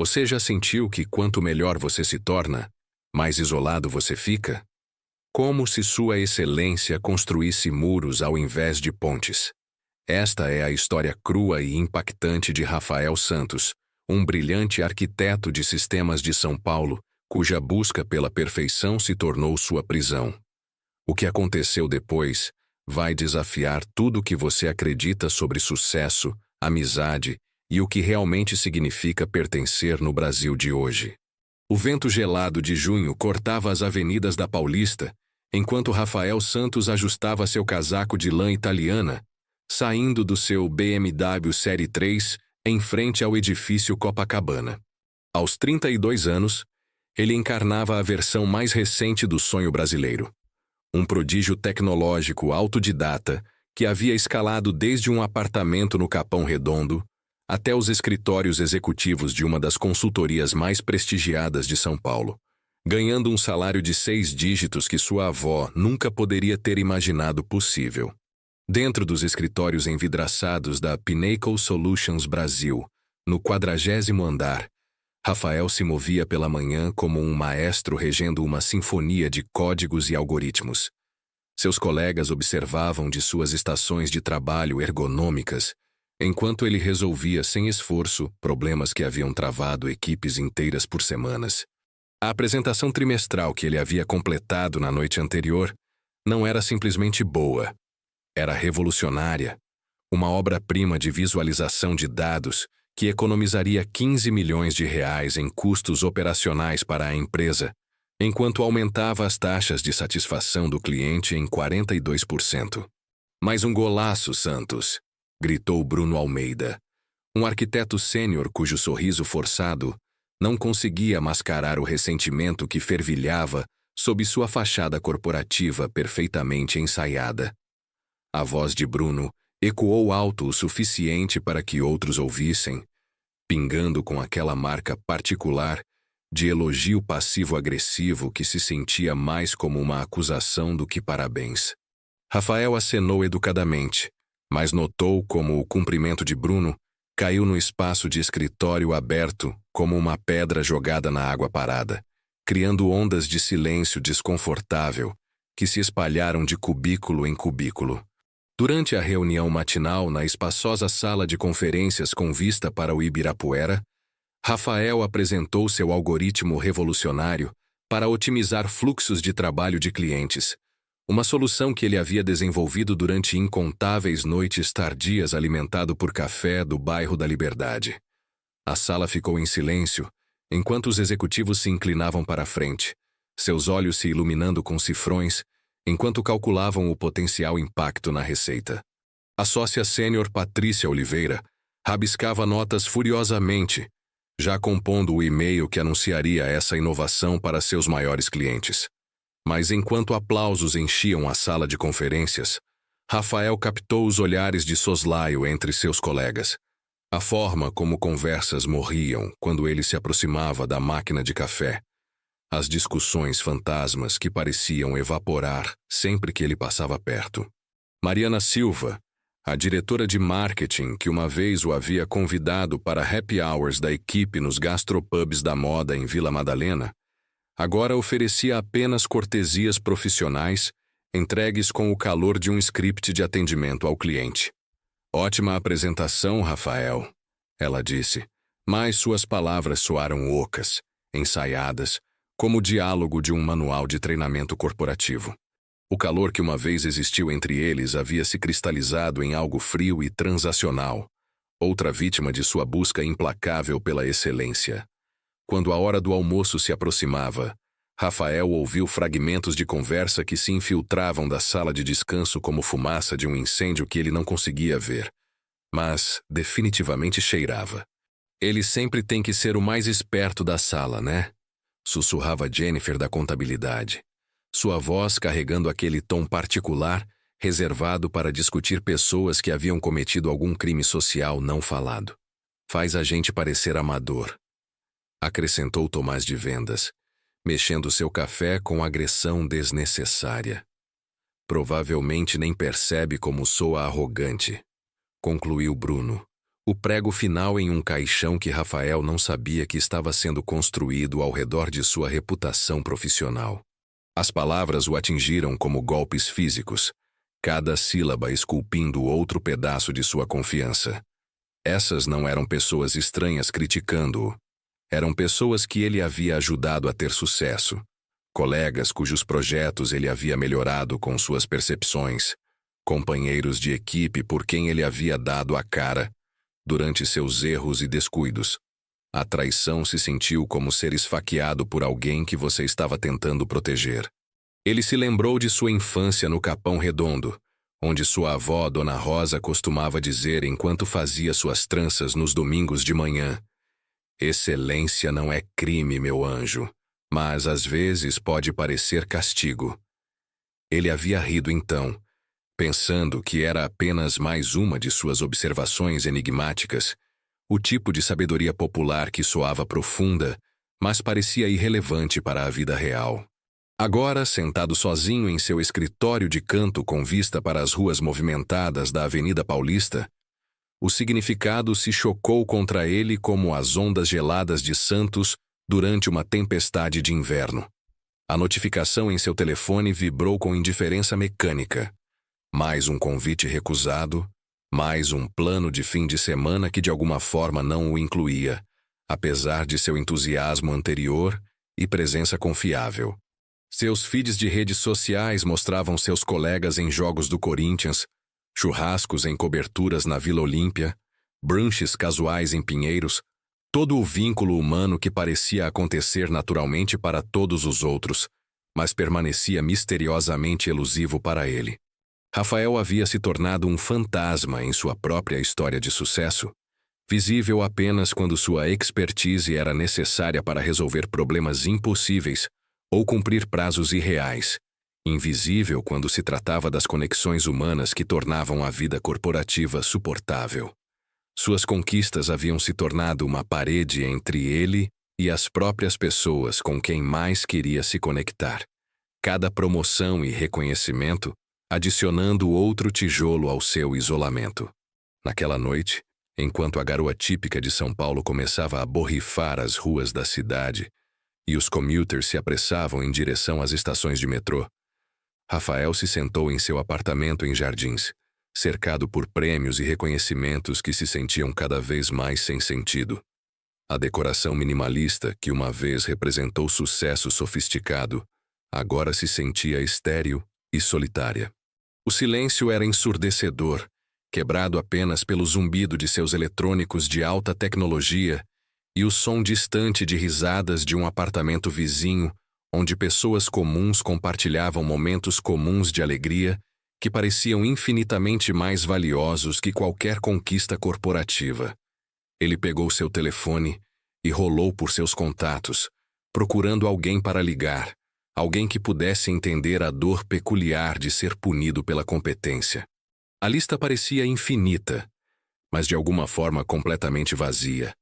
Você já sentiu que quanto melhor você se torna, mais isolado você fica? Como se Sua Excelência construísse muros ao invés de pontes. Esta é a história crua e impactante de Rafael Santos, um brilhante arquiteto de sistemas de São Paulo, cuja busca pela perfeição se tornou sua prisão. O que aconteceu depois vai desafiar tudo o que você acredita sobre sucesso, amizade e o que realmente significa pertencer no Brasil de hoje. O vento gelado de junho cortava as avenidas da Paulista, enquanto Rafael Santos ajustava seu casaco de lã italiana, saindo do seu BMW Série 3 em frente ao edifício Copacabana. Aos 32 anos, ele encarnava a versão mais recente do sonho brasileiro. Um prodígio tecnológico autodidata que havia escalado desde um apartamento no Capão Redondo até os escritórios executivos de uma das consultorias mais prestigiadas de São Paulo, ganhando um salário de 6 dígitos que sua avó nunca poderia ter imaginado possível. Dentro dos escritórios envidraçados da Pinnacle Solutions Brasil, no 40º andar, Rafael se movia pela manhã como um maestro regendo uma sinfonia de códigos e algoritmos. Seus colegas observavam de suas estações de trabalho ergonômicas, enquanto ele resolvia sem esforço problemas que haviam travado equipes inteiras por semanas. A apresentação trimestral que ele havia completado na noite anterior não era simplesmente boa. Era revolucionária, uma obra-prima de visualização de dados que economizaria 15 milhões de reais em custos operacionais para a empresa, enquanto aumentava as taxas de satisfação do cliente em 42%. Mais um golaço, Santos, gritou Bruno Almeida, um arquiteto sênior cujo sorriso forçado não conseguia mascarar o ressentimento que fervilhava sob sua fachada corporativa perfeitamente ensaiada. A voz de Bruno ecoou alto o suficiente para que outros ouvissem, pingando com aquela marca particular de elogio passivo-agressivo que se sentia mais como uma acusação do que parabéns. Rafael acenou educadamente, mas notou como o cumprimento de Bruno caiu no espaço de escritório aberto como uma pedra jogada na água parada, criando ondas de silêncio desconfortável que se espalharam de cubículo em cubículo. Durante a reunião matinal na espaçosa sala de conferências com vista para o Ibirapuera, Rafael apresentou seu algoritmo revolucionário para otimizar fluxos de trabalho de clientes, uma solução que ele havia desenvolvido durante incontáveis noites tardias alimentado por café do bairro da Liberdade. A sala ficou em silêncio, enquanto os executivos se inclinavam para a frente, seus olhos se iluminando com cifrões, enquanto calculavam o potencial impacto na receita. A sócia sênior Patrícia Oliveira rabiscava notas furiosamente, já compondo o e-mail que anunciaria essa inovação para seus maiores clientes. Mas enquanto aplausos enchiam a sala de conferências, Rafael captou os olhares de soslaio entre seus colegas. A forma como conversas morriam quando ele se aproximava da máquina de café. As discussões fantasmas que pareciam evaporar sempre que ele passava perto. Mariana Silva, a diretora de marketing que uma vez o havia convidado para happy hours da equipe nos gastropubs da moda em Vila Madalena, agora oferecia apenas cortesias profissionais, entregues com o calor de um script de atendimento ao cliente. Ótima apresentação, Rafael, ela disse, mas suas palavras soaram ocas, ensaiadas, como o diálogo de um manual de treinamento corporativo. O calor que uma vez existiu entre eles havia se cristalizado em algo frio e transacional, outra vítima de sua busca implacável pela excelência. Quando a hora do almoço se aproximava, Rafael ouviu fragmentos de conversa que se infiltravam da sala de descanso como fumaça de um incêndio que ele não conseguia ver, mas definitivamente cheirava. Ele sempre tem que ser o mais esperto da sala, né? Sussurrava Jennifer da contabilidade, sua voz carregando aquele tom particular reservado para discutir pessoas que haviam cometido algum crime social não falado. Faz a gente parecer amador, acrescentou Tomás de Vendas, mexendo seu café com agressão desnecessária. Provavelmente nem percebe como soa arrogante, concluiu Bruno, O prego final em um caixão que Rafael não sabia que estava sendo construído ao redor de sua reputação profissional. As palavras o atingiram como golpes físicos, cada sílaba esculpindo outro pedaço de sua confiança. Essas não eram pessoas estranhas criticando-o. Eram pessoas que ele havia ajudado a ter sucesso. Colegas cujos projetos ele havia melhorado com suas percepções. Companheiros de equipe por quem ele havia dado a cara durante seus erros e descuidos. A traição se sentiu como ser esfaqueado por alguém que você estava tentando proteger. Ele se lembrou de sua infância no Capão Redondo, onde sua avó, Dona Rosa, costumava dizer enquanto fazia suas tranças nos domingos de manhã: "Excelência não é crime, meu anjo, mas às vezes pode parecer castigo." Ele havia rido então, pensando que era apenas mais uma de suas observações enigmáticas, o tipo de sabedoria popular que soava profunda, mas parecia irrelevante para a vida real. Agora, sentado sozinho em seu escritório de canto com vista para as ruas movimentadas da Avenida Paulista, o significado se chocou contra ele como as ondas geladas de Santos durante uma tempestade de inverno. A notificação em seu telefone vibrou com indiferença mecânica. Mais um convite recusado, mais um plano de fim de semana que de alguma forma não o incluía, apesar de seu entusiasmo anterior e presença confiável. Seus feeds de redes sociais mostravam seus colegas em jogos do Corinthians, churrascos em coberturas na Vila Olímpia, brunches casuais em Pinheiros, todo o vínculo humano que parecia acontecer naturalmente para todos os outros, mas permanecia misteriosamente elusivo para ele. Rafael havia se tornado um fantasma em sua própria história de sucesso, visível apenas quando sua expertise era necessária para resolver problemas impossíveis ou cumprir prazos irreais, invisível quando se tratava das conexões humanas que tornavam a vida corporativa suportável. Suas conquistas haviam se tornado uma parede entre ele e as próprias pessoas com quem mais queria se conectar. Cada promoção e reconhecimento adicionando outro tijolo ao seu isolamento. Naquela noite, enquanto a garoa típica de São Paulo começava a borrifar as ruas da cidade e os commuters se apressavam em direção às estações de metrô, Rafael se sentou em seu apartamento em Jardins, cercado por prêmios e reconhecimentos que se sentiam cada vez mais sem sentido. A decoração minimalista, que uma vez representou sucesso sofisticado, agora se sentia estéril e solitária. O silêncio era ensurdecedor, quebrado apenas pelo zumbido de seus eletrônicos de alta tecnologia e o som distante de risadas de um apartamento vizinho, onde pessoas comuns compartilhavam momentos comuns de alegria que pareciam infinitamente mais valiosos que qualquer conquista corporativa. Ele pegou seu telefone e rolou por seus contatos, procurando alguém para ligar, alguém que pudesse entender a dor peculiar de ser punido pela competência. A lista parecia infinita, mas de alguma forma completamente vazia.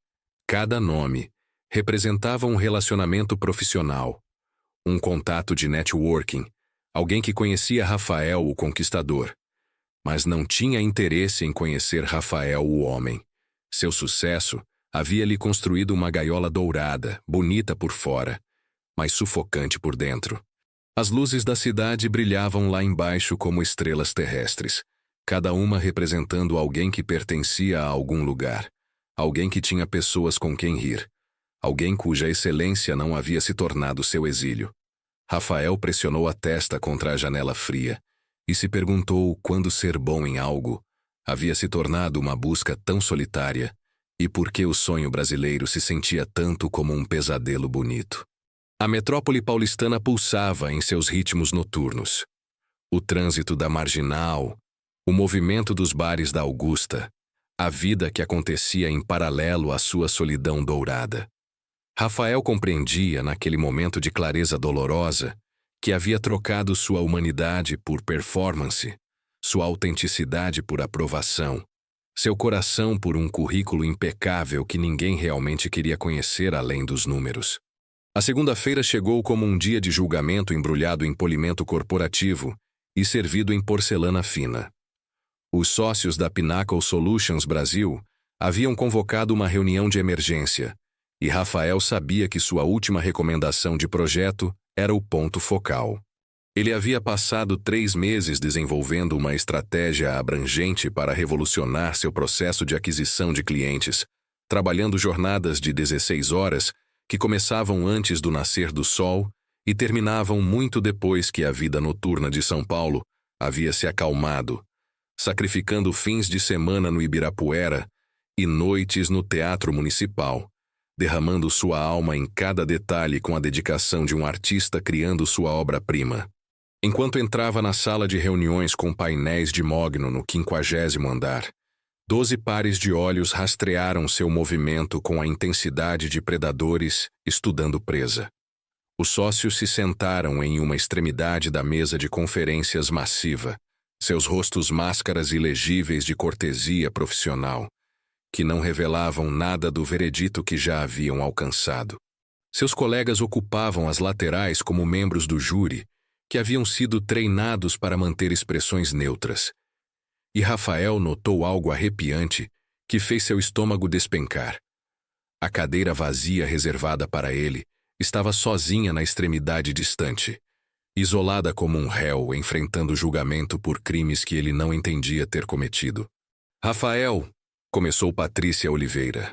Cada nome representava um relacionamento profissional, um contato de networking, alguém que conhecia Rafael o Conquistador, mas não tinha interesse em conhecer Rafael o Homem. Seu sucesso havia-lhe construído uma gaiola dourada, bonita por fora, mas sufocante por dentro. As luzes da cidade brilhavam lá embaixo como estrelas terrestres, cada uma representando alguém que pertencia a algum lugar, alguém que tinha pessoas com quem rir, alguém cuja excelência não havia se tornado seu exílio. Rafael pressionou a testa contra a janela fria e se perguntou quando ser bom em algo havia se tornado uma busca tão solitária e por que o sonho brasileiro se sentia tanto como um pesadelo bonito. A metrópole paulistana pulsava em seus ritmos noturnos. O trânsito da Marginal, o movimento dos bares da Augusta, a vida que acontecia em paralelo à sua solidão dourada. Rafael compreendia, naquele momento de clareza dolorosa, que havia trocado sua humanidade por performance, sua autenticidade por aprovação, seu coração por um currículo impecável que ninguém realmente queria conhecer além dos números. A segunda-feira chegou como um dia de julgamento embrulhado em polimento corporativo e servido em porcelana fina. Os sócios da Pinnacle Solutions Brasil Haviam convocado uma reunião de emergência, e Rafael sabia que sua última recomendação de projeto era o ponto focal. Ele havia passado 3 meses desenvolvendo uma estratégia abrangente para revolucionar seu processo de aquisição de clientes, trabalhando jornadas de 16 horas que começavam antes do nascer do sol e terminavam muito depois que a vida noturna de São Paulo havia se acalmado, sacrificando fins de semana no Ibirapuera e noites no Teatro Municipal, derramando sua alma em cada detalhe com a dedicação de um artista criando sua obra-prima. Enquanto entrava na sala de reuniões com painéis de mogno no 50º andar, 12 pares de olhos rastrearam seu movimento com a intensidade de predadores estudando presa. Os sócios se sentaram em uma extremidade da mesa de conferências massiva, seus rostos máscaras ilegíveis de cortesia profissional, que não revelavam nada do veredito que já haviam alcançado. Seus colegas ocupavam as laterais como membros do júri, que haviam sido treinados para manter expressões neutras. E Rafael notou algo arrepiante que fez seu estômago despencar. A cadeira vazia reservada para ele estava sozinha na extremidade distante, isolada como um réu enfrentando julgamento por crimes que ele não entendia ter cometido. Rafael, começou Patrícia Oliveira.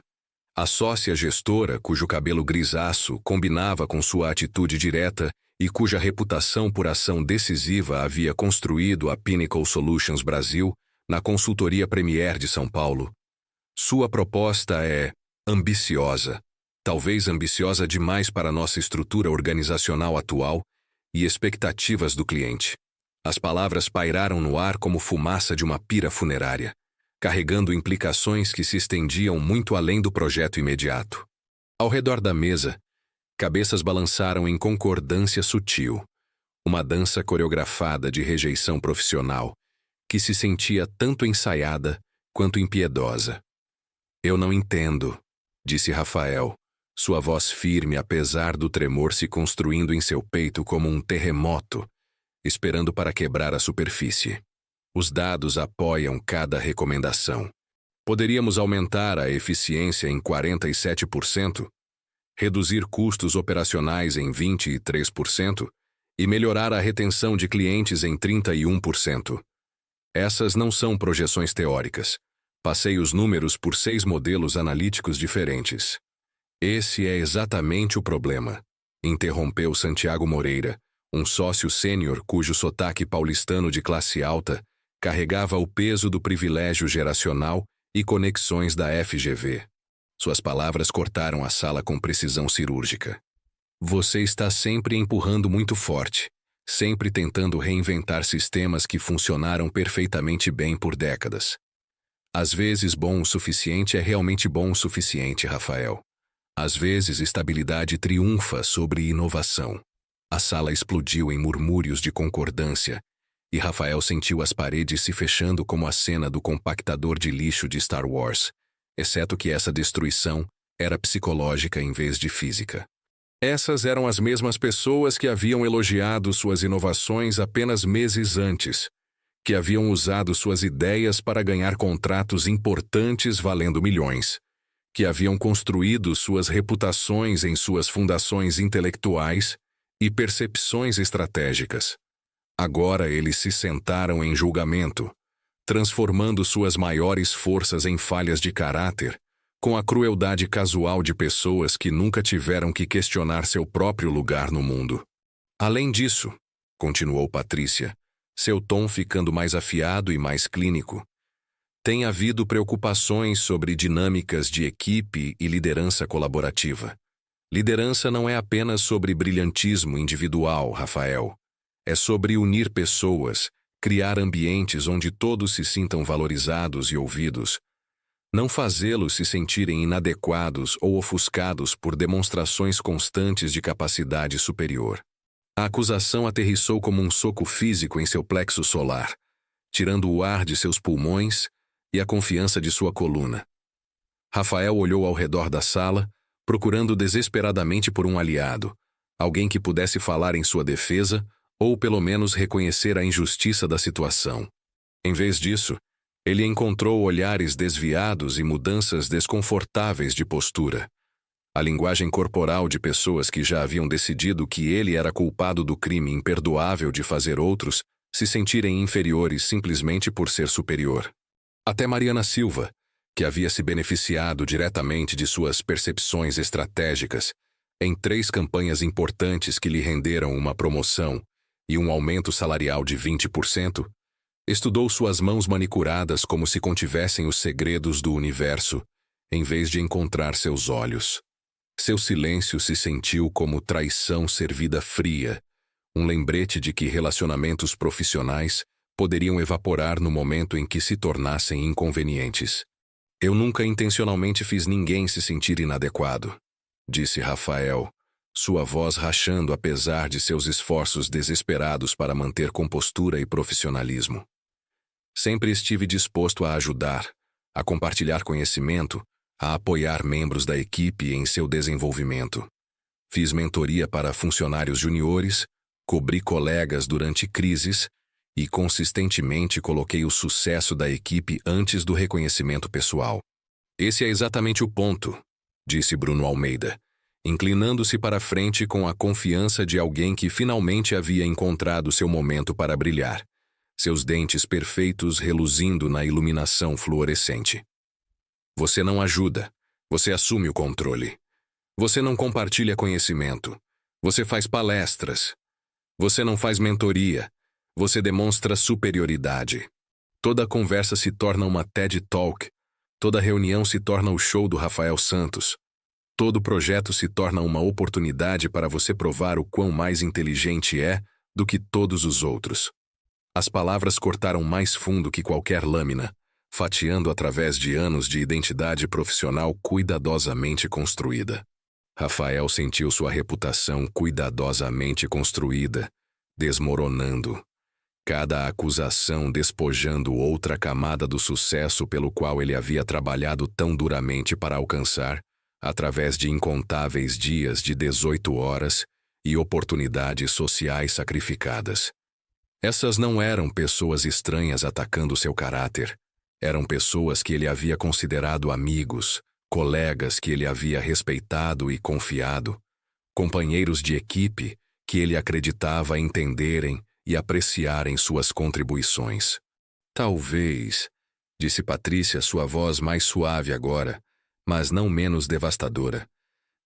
A sócia gestora, cujo cabelo grisaço combinava com sua atitude direta e cuja reputação por ação decisiva havia construído a Pinnacle Solutions Brasil na consultoria Premier de São Paulo. Sua proposta é ambiciosa, talvez ambiciosa demais para nossa estrutura organizacional atual e expectativas do cliente. As palavras pairaram no ar como fumaça de uma pira funerária, carregando implicações que se estendiam muito além do projeto imediato. Ao redor da mesa, cabeças balançaram em concordância sutil, uma dança coreografada de rejeição profissional, que se sentia tanto ensaiada quanto impiedosa. Eu não entendo, disse Rafael, sua voz firme apesar do tremor se construindo em seu peito como um terremoto, esperando para quebrar a superfície. Os dados apoiam cada recomendação. Poderíamos aumentar a eficiência em 47%, reduzir custos operacionais em 23% e melhorar a retenção de clientes em 31%. Essas não são projeções teóricas. Passei os números por 6 modelos analíticos diferentes. Esse é exatamente o problema, interrompeu Santiago Moreira, um sócio sênior cujo sotaque paulistano de classe alta carregava o peso do privilégio geracional e conexões da FGV. Suas palavras cortaram a sala com precisão cirúrgica. Você está sempre empurrando muito forte, sempre tentando reinventar sistemas que funcionaram perfeitamente bem por décadas. Às vezes bom o suficiente é realmente bom o suficiente, Rafael. Às vezes estabilidade triunfa sobre inovação. A sala explodiu em murmúrios de concordância, e Rafael sentiu as paredes se fechando como a cena do compactador de lixo de Star Wars, exceto que essa destruição era psicológica em vez de física. Essas eram as mesmas pessoas que haviam elogiado suas inovações apenas meses antes, que haviam usado suas ideias para ganhar contratos importantes valendo milhões, que haviam construído suas reputações em suas fundações intelectuais e percepções estratégicas. Agora eles se sentaram em julgamento, transformando suas maiores forças em falhas de caráter, com a crueldade casual de pessoas que nunca tiveram que questionar seu próprio lugar no mundo. Além disso, continuou Patrícia, seu tom ficando mais afiado e mais clínico, tem havido preocupações sobre dinâmicas de equipe e liderança colaborativa. Liderança não é apenas sobre brilhantismo individual, Rafael. É sobre unir pessoas, criar ambientes onde todos se sintam valorizados e ouvidos. Não fazê-los se sentirem inadequados ou ofuscados por demonstrações constantes de capacidade superior. A acusação aterrissou como um soco físico em seu plexo solar, tirando o ar de seus pulmões e a confiança de sua coluna. Rafael olhou ao redor da sala, procurando desesperadamente por um aliado, alguém que pudesse falar em sua defesa ou pelo menos reconhecer a injustiça da situação. Em vez disso, Ele encontrou olhares desviados e mudanças desconfortáveis de postura. A linguagem corporal de pessoas que já haviam decidido que ele era culpado do crime imperdoável de fazer outros se sentirem inferiores simplesmente por ser superior. Até Mariana Silva, que havia se beneficiado diretamente de suas percepções estratégicas em 3 campanhas importantes que lhe renderam uma promoção e um aumento salarial de 20%, estudou suas mãos manicuradas como se contivessem os segredos do universo, em vez de encontrar seus olhos. Seu silêncio se sentiu como traição servida fria, um lembrete de que relacionamentos profissionais poderiam evaporar no momento em que se tornassem inconvenientes. Eu nunca intencionalmente fiz ninguém se sentir inadequado, disse Rafael, sua voz rachando apesar de seus esforços desesperados para manter compostura e profissionalismo. Sempre estive disposto a ajudar, a compartilhar conhecimento, a apoiar membros da equipe em seu desenvolvimento. Fiz mentoria para funcionários juniores, cobri colegas durante crises e consistentemente coloquei o sucesso da equipe antes do reconhecimento pessoal. Esse é exatamente o ponto, disse Bruno Almeida, inclinando-se para a frente com a confiança de alguém que finalmente havia encontrado seu momento para brilhar, seus dentes perfeitos reluzindo na iluminação fluorescente. Você não ajuda, você assume o controle. Você não compartilha conhecimento, você faz palestras. Você não faz mentoria, você demonstra superioridade. Toda conversa se torna uma TED Talk, toda reunião se torna o show do Rafael Santos. Todo projeto se torna uma oportunidade para você provar o quão mais inteligente é do que todos os outros. As palavras cortaram mais fundo que qualquer lâmina, fatiando através de anos de identidade profissional cuidadosamente construída. Rafael sentiu sua reputação cuidadosamente construída, desmoronando. Cada acusação despojando outra camada do sucesso pelo qual ele havia trabalhado tão duramente para alcançar, através de incontáveis dias de 18 horas e oportunidades sociais sacrificadas. Essas não eram pessoas estranhas atacando seu caráter. Eram pessoas que ele havia considerado amigos, colegas que ele havia respeitado e confiado, companheiros de equipe que ele acreditava entenderem e apreciarem suas contribuições. Talvez, disse Patrícia, sua voz mais suave agora, mas não menos devastadora,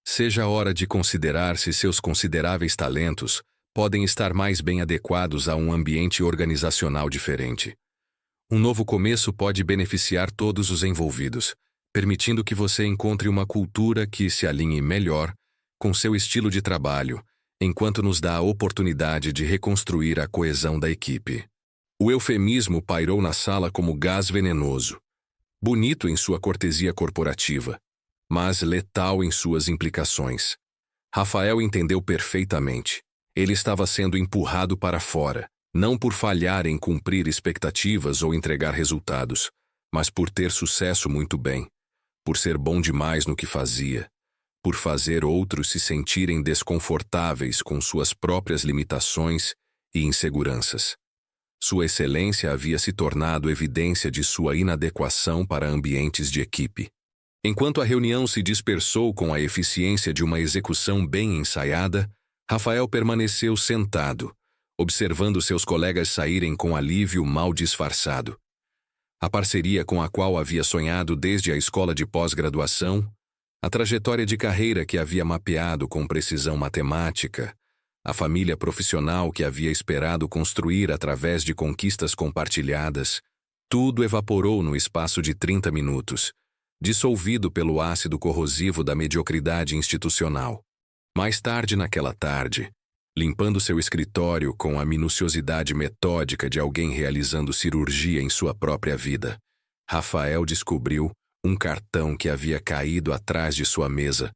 seja a hora de considerar se seus consideráveis talentos podem estar mais bem adequados a um ambiente organizacional diferente. Um novo começo pode beneficiar todos os envolvidos, permitindo que você encontre uma cultura que se alinhe melhor com seu estilo de trabalho, enquanto nos dá a oportunidade de reconstruir a coesão da equipe. O eufemismo pairou na sala como gás venenoso, bonito em sua cortesia corporativa, mas letal em suas implicações. Rafael entendeu perfeitamente. Ele estava sendo empurrado para fora, não por falhar em cumprir expectativas ou entregar resultados, mas por ter sucesso muito bem, por ser bom demais no que fazia, por fazer outros se sentirem desconfortáveis com suas próprias limitações e inseguranças. Sua excelência havia se tornado evidência de sua inadequação para ambientes de equipe. Enquanto a reunião se dispersou com a eficiência de uma execução bem ensaiada, Rafael permaneceu sentado, observando seus colegas saírem com alívio mal disfarçado. A parceria com a qual havia sonhado desde a escola de pós-graduação, a trajetória de carreira que havia mapeado com precisão matemática, a família profissional que havia esperado construir através de conquistas compartilhadas, tudo evaporou no espaço de 30 minutos, dissolvido pelo ácido corrosivo da mediocridade institucional. Mais tarde naquela tarde, limpando seu escritório com a minuciosidade metódica de alguém realizando cirurgia em sua própria vida, Rafael descobriu um cartão que havia caído atrás de sua mesa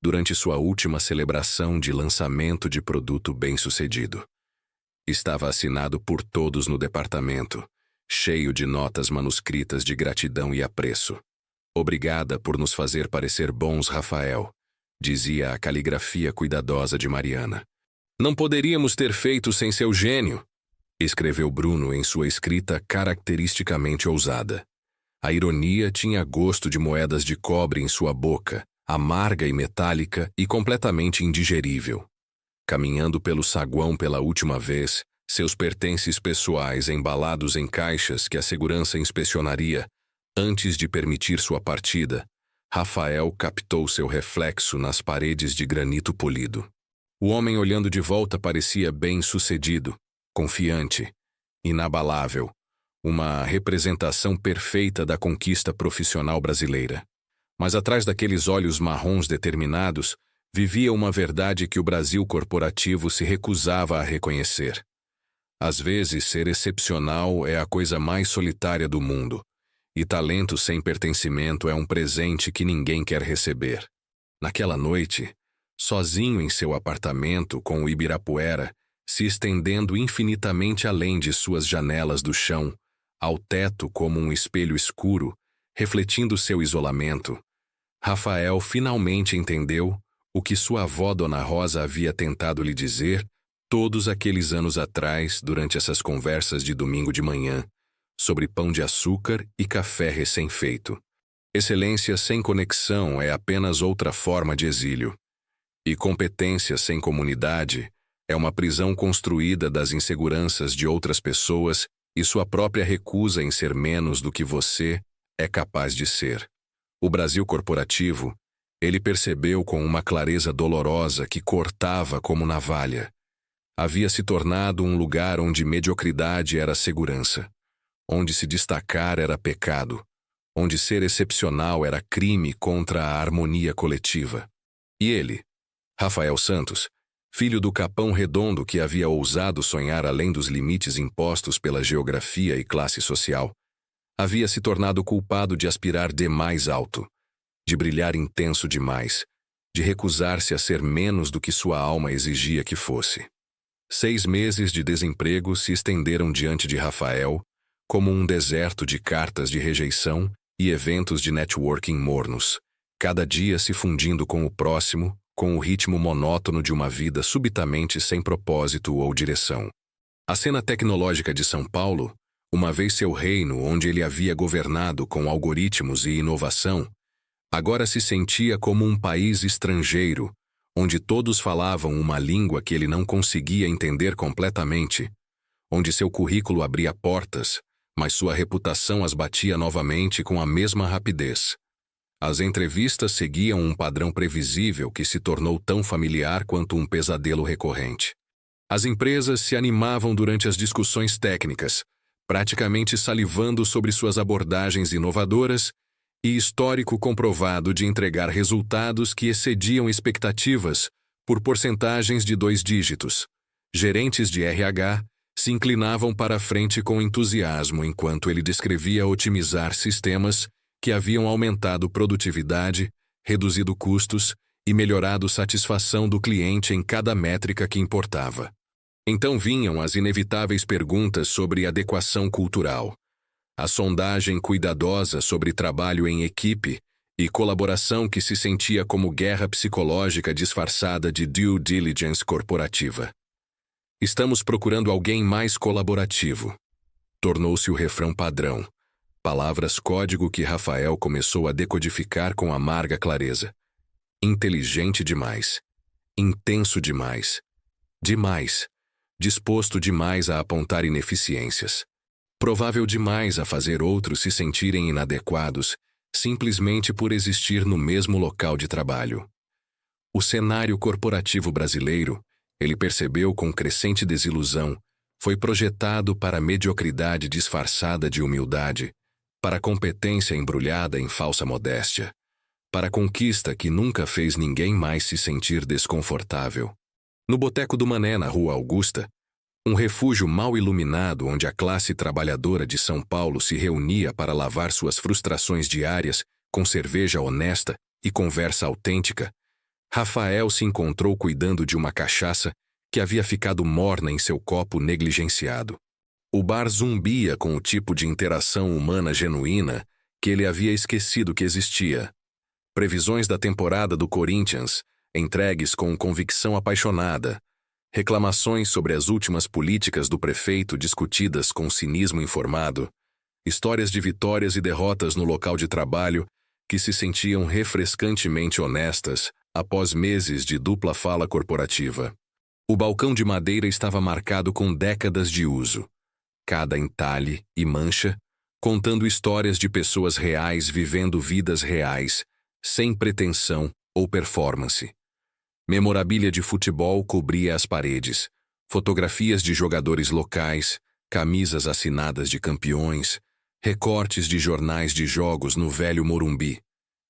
durante sua última celebração de lançamento de produto bem-sucedido. Estava assinado por todos no departamento, cheio de notas manuscritas de gratidão e apreço. Obrigada por nos fazer parecer bons, Rafael, dizia a caligrafia cuidadosa de Mariana. Não poderíamos ter feito sem seu gênio. escreveu Bruno em sua escrita caracteristicamente ousada. A ironia tinha gosto de moedas de cobre em sua boca, amarga e metálica e completamente indigerível. Caminhando pelo saguão pela última vez, seus pertences pessoais embalados em caixas que a segurança inspecionaria, antes de permitir sua partida, Rafael captou seu reflexo nas paredes de granito polido. O homem olhando de volta parecia bem-sucedido, confiante, inabalável, uma representação perfeita da conquista profissional brasileira. Mas atrás daqueles olhos marrons determinados, vivia uma verdade que o Brasil corporativo se recusava a reconhecer. Às vezes, ser excepcional é a coisa mais solitária do mundo, e talento sem pertencimento é um presente que ninguém quer receber. Naquela noite, sozinho em seu apartamento com o Ibirapuera, se estendendo infinitamente além de suas janelas do chão, ao teto como um espelho escuro, refletindo seu isolamento, Rafael finalmente entendeu o que sua avó Dona Rosa havia tentado lhe dizer todos aqueles anos atrás durante essas conversas de domingo de manhã, sobre pão de açúcar e café recém-feito. Excelência sem conexão é apenas outra forma de exílio. E competência sem comunidade é uma prisão construída das inseguranças de outras pessoas e sua própria recusa em ser menos do que você é capaz de ser. O Brasil corporativo, ele percebeu com uma clareza dolorosa que cortava como navalha. Havia se tornado um lugar onde mediocridade era segurança, onde se destacar era pecado, onde ser excepcional era crime contra a harmonia coletiva. E ele, Rafael Santos, filho do Capão Redondo que havia ousado sonhar além dos limites impostos pela geografia e classe social, havia se tornado culpado de aspirar demais alto, de brilhar intenso demais, de recusar-se a ser menos do que sua alma exigia que fosse. 6 meses de desemprego se estenderam diante de Rafael como um deserto de cartas de rejeição e eventos de networking mornos, cada dia se fundindo com o próximo, com o ritmo monótono de uma vida subitamente sem propósito ou direção. A cena tecnológica de São Paulo, uma vez seu reino onde ele havia governado com algoritmos e inovação, agora se sentia como um país estrangeiro, onde todos falavam uma língua que ele não conseguia entender completamente, onde seu currículo abria portas, mas sua reputação as batia novamente com a mesma rapidez. As entrevistas seguiam um padrão previsível que se tornou tão familiar quanto um pesadelo recorrente. As empresas se animavam durante as discussões técnicas, praticamente salivando sobre suas abordagens inovadoras e histórico comprovado de entregar resultados que excediam expectativas por porcentagens de 2 dígitos. Gerentes de RH se inclinavam para a frente com entusiasmo enquanto ele descrevia otimizar sistemas que haviam aumentado produtividade, reduzido custos e melhorado satisfação do cliente em cada métrica que importava. Então vinham as inevitáveis perguntas sobre adequação cultural, a sondagem cuidadosa sobre trabalho em equipe e colaboração que se sentia como guerra psicológica disfarçada de due diligence corporativa. Estamos procurando alguém mais colaborativo. Tornou-se o refrão padrão, palavras código que Rafael começou a decodificar com amarga clareza. Inteligente demais. Intenso demais. Demais. Disposto demais a apontar ineficiências. Provável demais a fazer outros se sentirem inadequados, simplesmente por existir no mesmo local de trabalho. O cenário corporativo brasileiro, ele percebeu com crescente desilusão, foi projetado para a mediocridade disfarçada de humildade, para a competência embrulhada em falsa modéstia, para a conquista que nunca fez ninguém mais se sentir desconfortável. No Boteco do Mané, na Rua Augusta, um refúgio mal iluminado onde a classe trabalhadora de São Paulo se reunia para lavar suas frustrações diárias com cerveja honesta e conversa autêntica, Rafael se encontrou cuidando de uma cachaça que havia ficado morna em seu copo negligenciado. O bar zumbia com o tipo de interação humana genuína que ele havia esquecido que existia. Previsões da temporada do Corinthians, entregues com convicção apaixonada, Reclamações sobre as últimas políticas do prefeito discutidas com cinismo informado, histórias de vitórias e derrotas no local de trabalho que se sentiam refrescantemente honestas após meses de dupla fala corporativa. O balcão de madeira estava marcado com décadas de uso, cada entalhe e mancha, contando histórias de pessoas reais vivendo vidas reais, sem pretensão ou performance. Memorabilia de futebol cobria as paredes, fotografias de jogadores locais, camisas assinadas de campeões, recortes de jornais de jogos no velho Morumbi.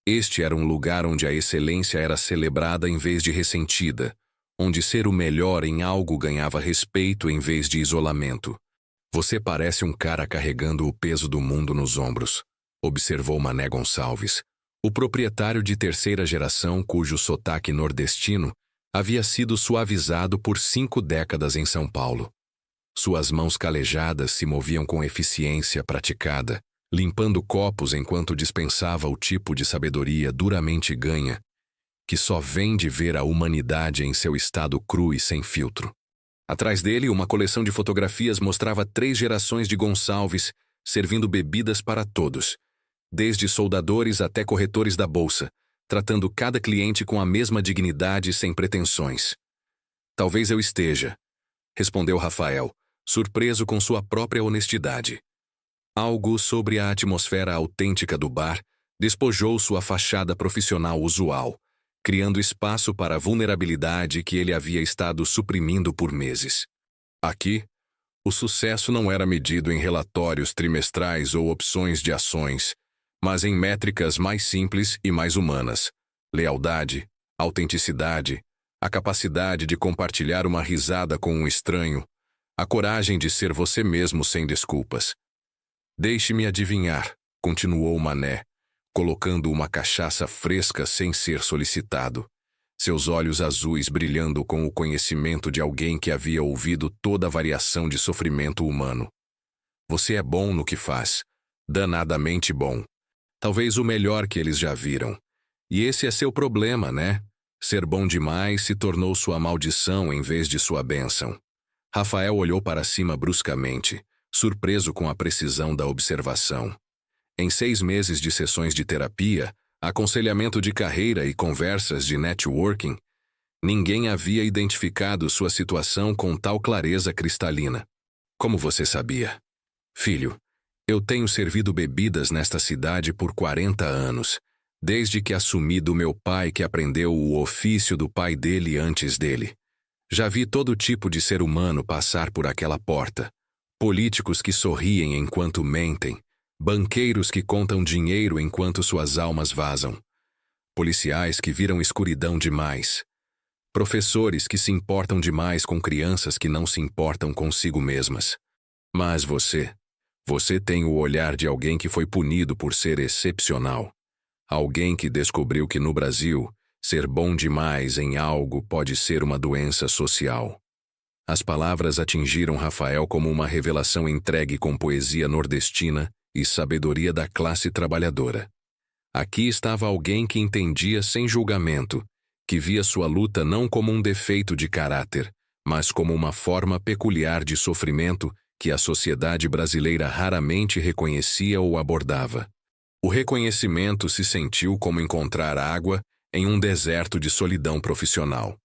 Este era um lugar onde a excelência era celebrada em vez de ressentida, onde ser o melhor em algo ganhava respeito em vez de isolamento. Você parece um cara carregando o peso do mundo nos ombros, observou Mané Gonçalves, o proprietário de terceira geração cujo sotaque nordestino havia sido suavizado por 5 décadas em São Paulo. Suas mãos calejadas se moviam com eficiência praticada, limpando copos enquanto dispensava o tipo de sabedoria duramente ganha, que só vem de ver a humanidade em seu estado cru e sem filtro. Atrás dele, uma coleção de fotografias mostrava 3 gerações de Gonçalves servindo bebidas para todos, desde soldadores até corretores da bolsa, tratando cada cliente com a mesma dignidade e sem pretensões. Talvez eu esteja, respondeu Rafael, surpreso com sua própria honestidade. Algo sobre a atmosfera autêntica do bar despojou sua fachada profissional usual, criando espaço para a vulnerabilidade que ele havia estado suprimindo por meses. Aqui, o sucesso não era medido em relatórios trimestrais ou opções de ações, mas em métricas mais simples e mais humanas: lealdade, autenticidade, a capacidade de compartilhar uma risada com um estranho, a coragem de ser você mesmo sem desculpas. Deixe-me adivinhar, continuou Mané, colocando uma cachaça fresca sem ser solicitado, seus olhos azuis brilhando com o conhecimento de alguém que havia ouvido toda a variação de sofrimento humano. Você é bom no que faz, danadamente bom. Talvez o melhor que eles já viram. E esse é seu problema, né? Ser bom demais se tornou sua maldição em vez de sua bênção. Rafael olhou para cima bruscamente, surpreso com a precisão da observação. Em 6 meses de sessões de terapia, aconselhamento de carreira e conversas de networking, ninguém havia identificado sua situação com tal clareza cristalina. Como você sabia? Filho, eu tenho servido bebidas nesta cidade por 40 anos, desde que assumi do meu pai que aprendeu o ofício do pai dele antes dele. Já vi todo tipo de ser humano passar por aquela porta. Políticos que sorriem enquanto mentem, banqueiros que contam dinheiro enquanto suas almas vazam, policiais que viram escuridão demais, professores que se importam demais com crianças que não se importam consigo mesmas. Mas você tem o olhar de alguém que foi punido por ser excepcional. Alguém que descobriu que no Brasil, ser bom demais em algo pode ser uma doença social. As palavras atingiram Rafael como uma revelação entregue com poesia nordestina e sabedoria da classe trabalhadora. Aqui estava alguém que entendia sem julgamento, que via sua luta não como um defeito de caráter, mas como uma forma peculiar de sofrimento que a sociedade brasileira raramente reconhecia ou abordava. O reconhecimento se sentiu como encontrar água em um deserto de solidão profissional.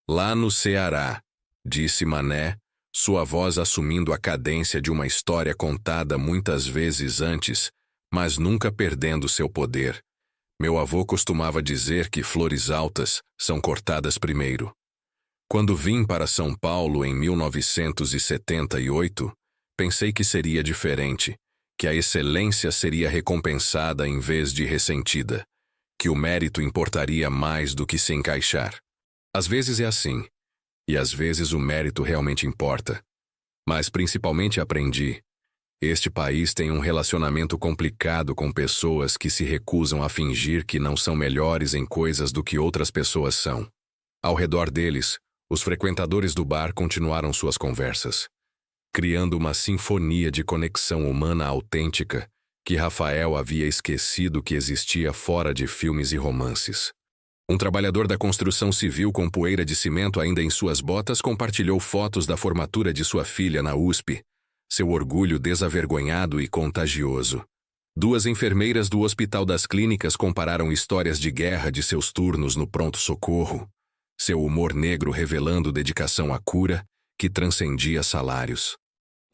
Lá no Ceará, disse Mané, sua voz assumindo a cadência de uma história contada muitas vezes antes, mas nunca perdendo seu poder. Meu avô costumava dizer que flores altas são cortadas primeiro. Quando vim para São Paulo em 1978, pensei que seria diferente, que a excelência seria recompensada em vez de ressentida, que o mérito importaria mais do que se encaixar. Às vezes é assim, e às vezes o mérito realmente importa. Mas principalmente aprendi, este país tem um relacionamento complicado com pessoas que se recusam a fingir que não são melhores em coisas do que outras pessoas são. Ao redor deles, os frequentadores do bar continuaram suas conversas, criando uma sinfonia de conexão humana autêntica que Rafael havia esquecido que existia fora de filmes e romances. Um trabalhador da construção civil com poeira de cimento ainda em suas botas compartilhou fotos da formatura de sua filha na USP, seu orgulho desavergonhado e contagioso. Duas enfermeiras do Hospital das Clínicas compararam histórias de guerra de seus turnos no pronto-socorro, seu humor negro revelando dedicação à cura que transcendia salários.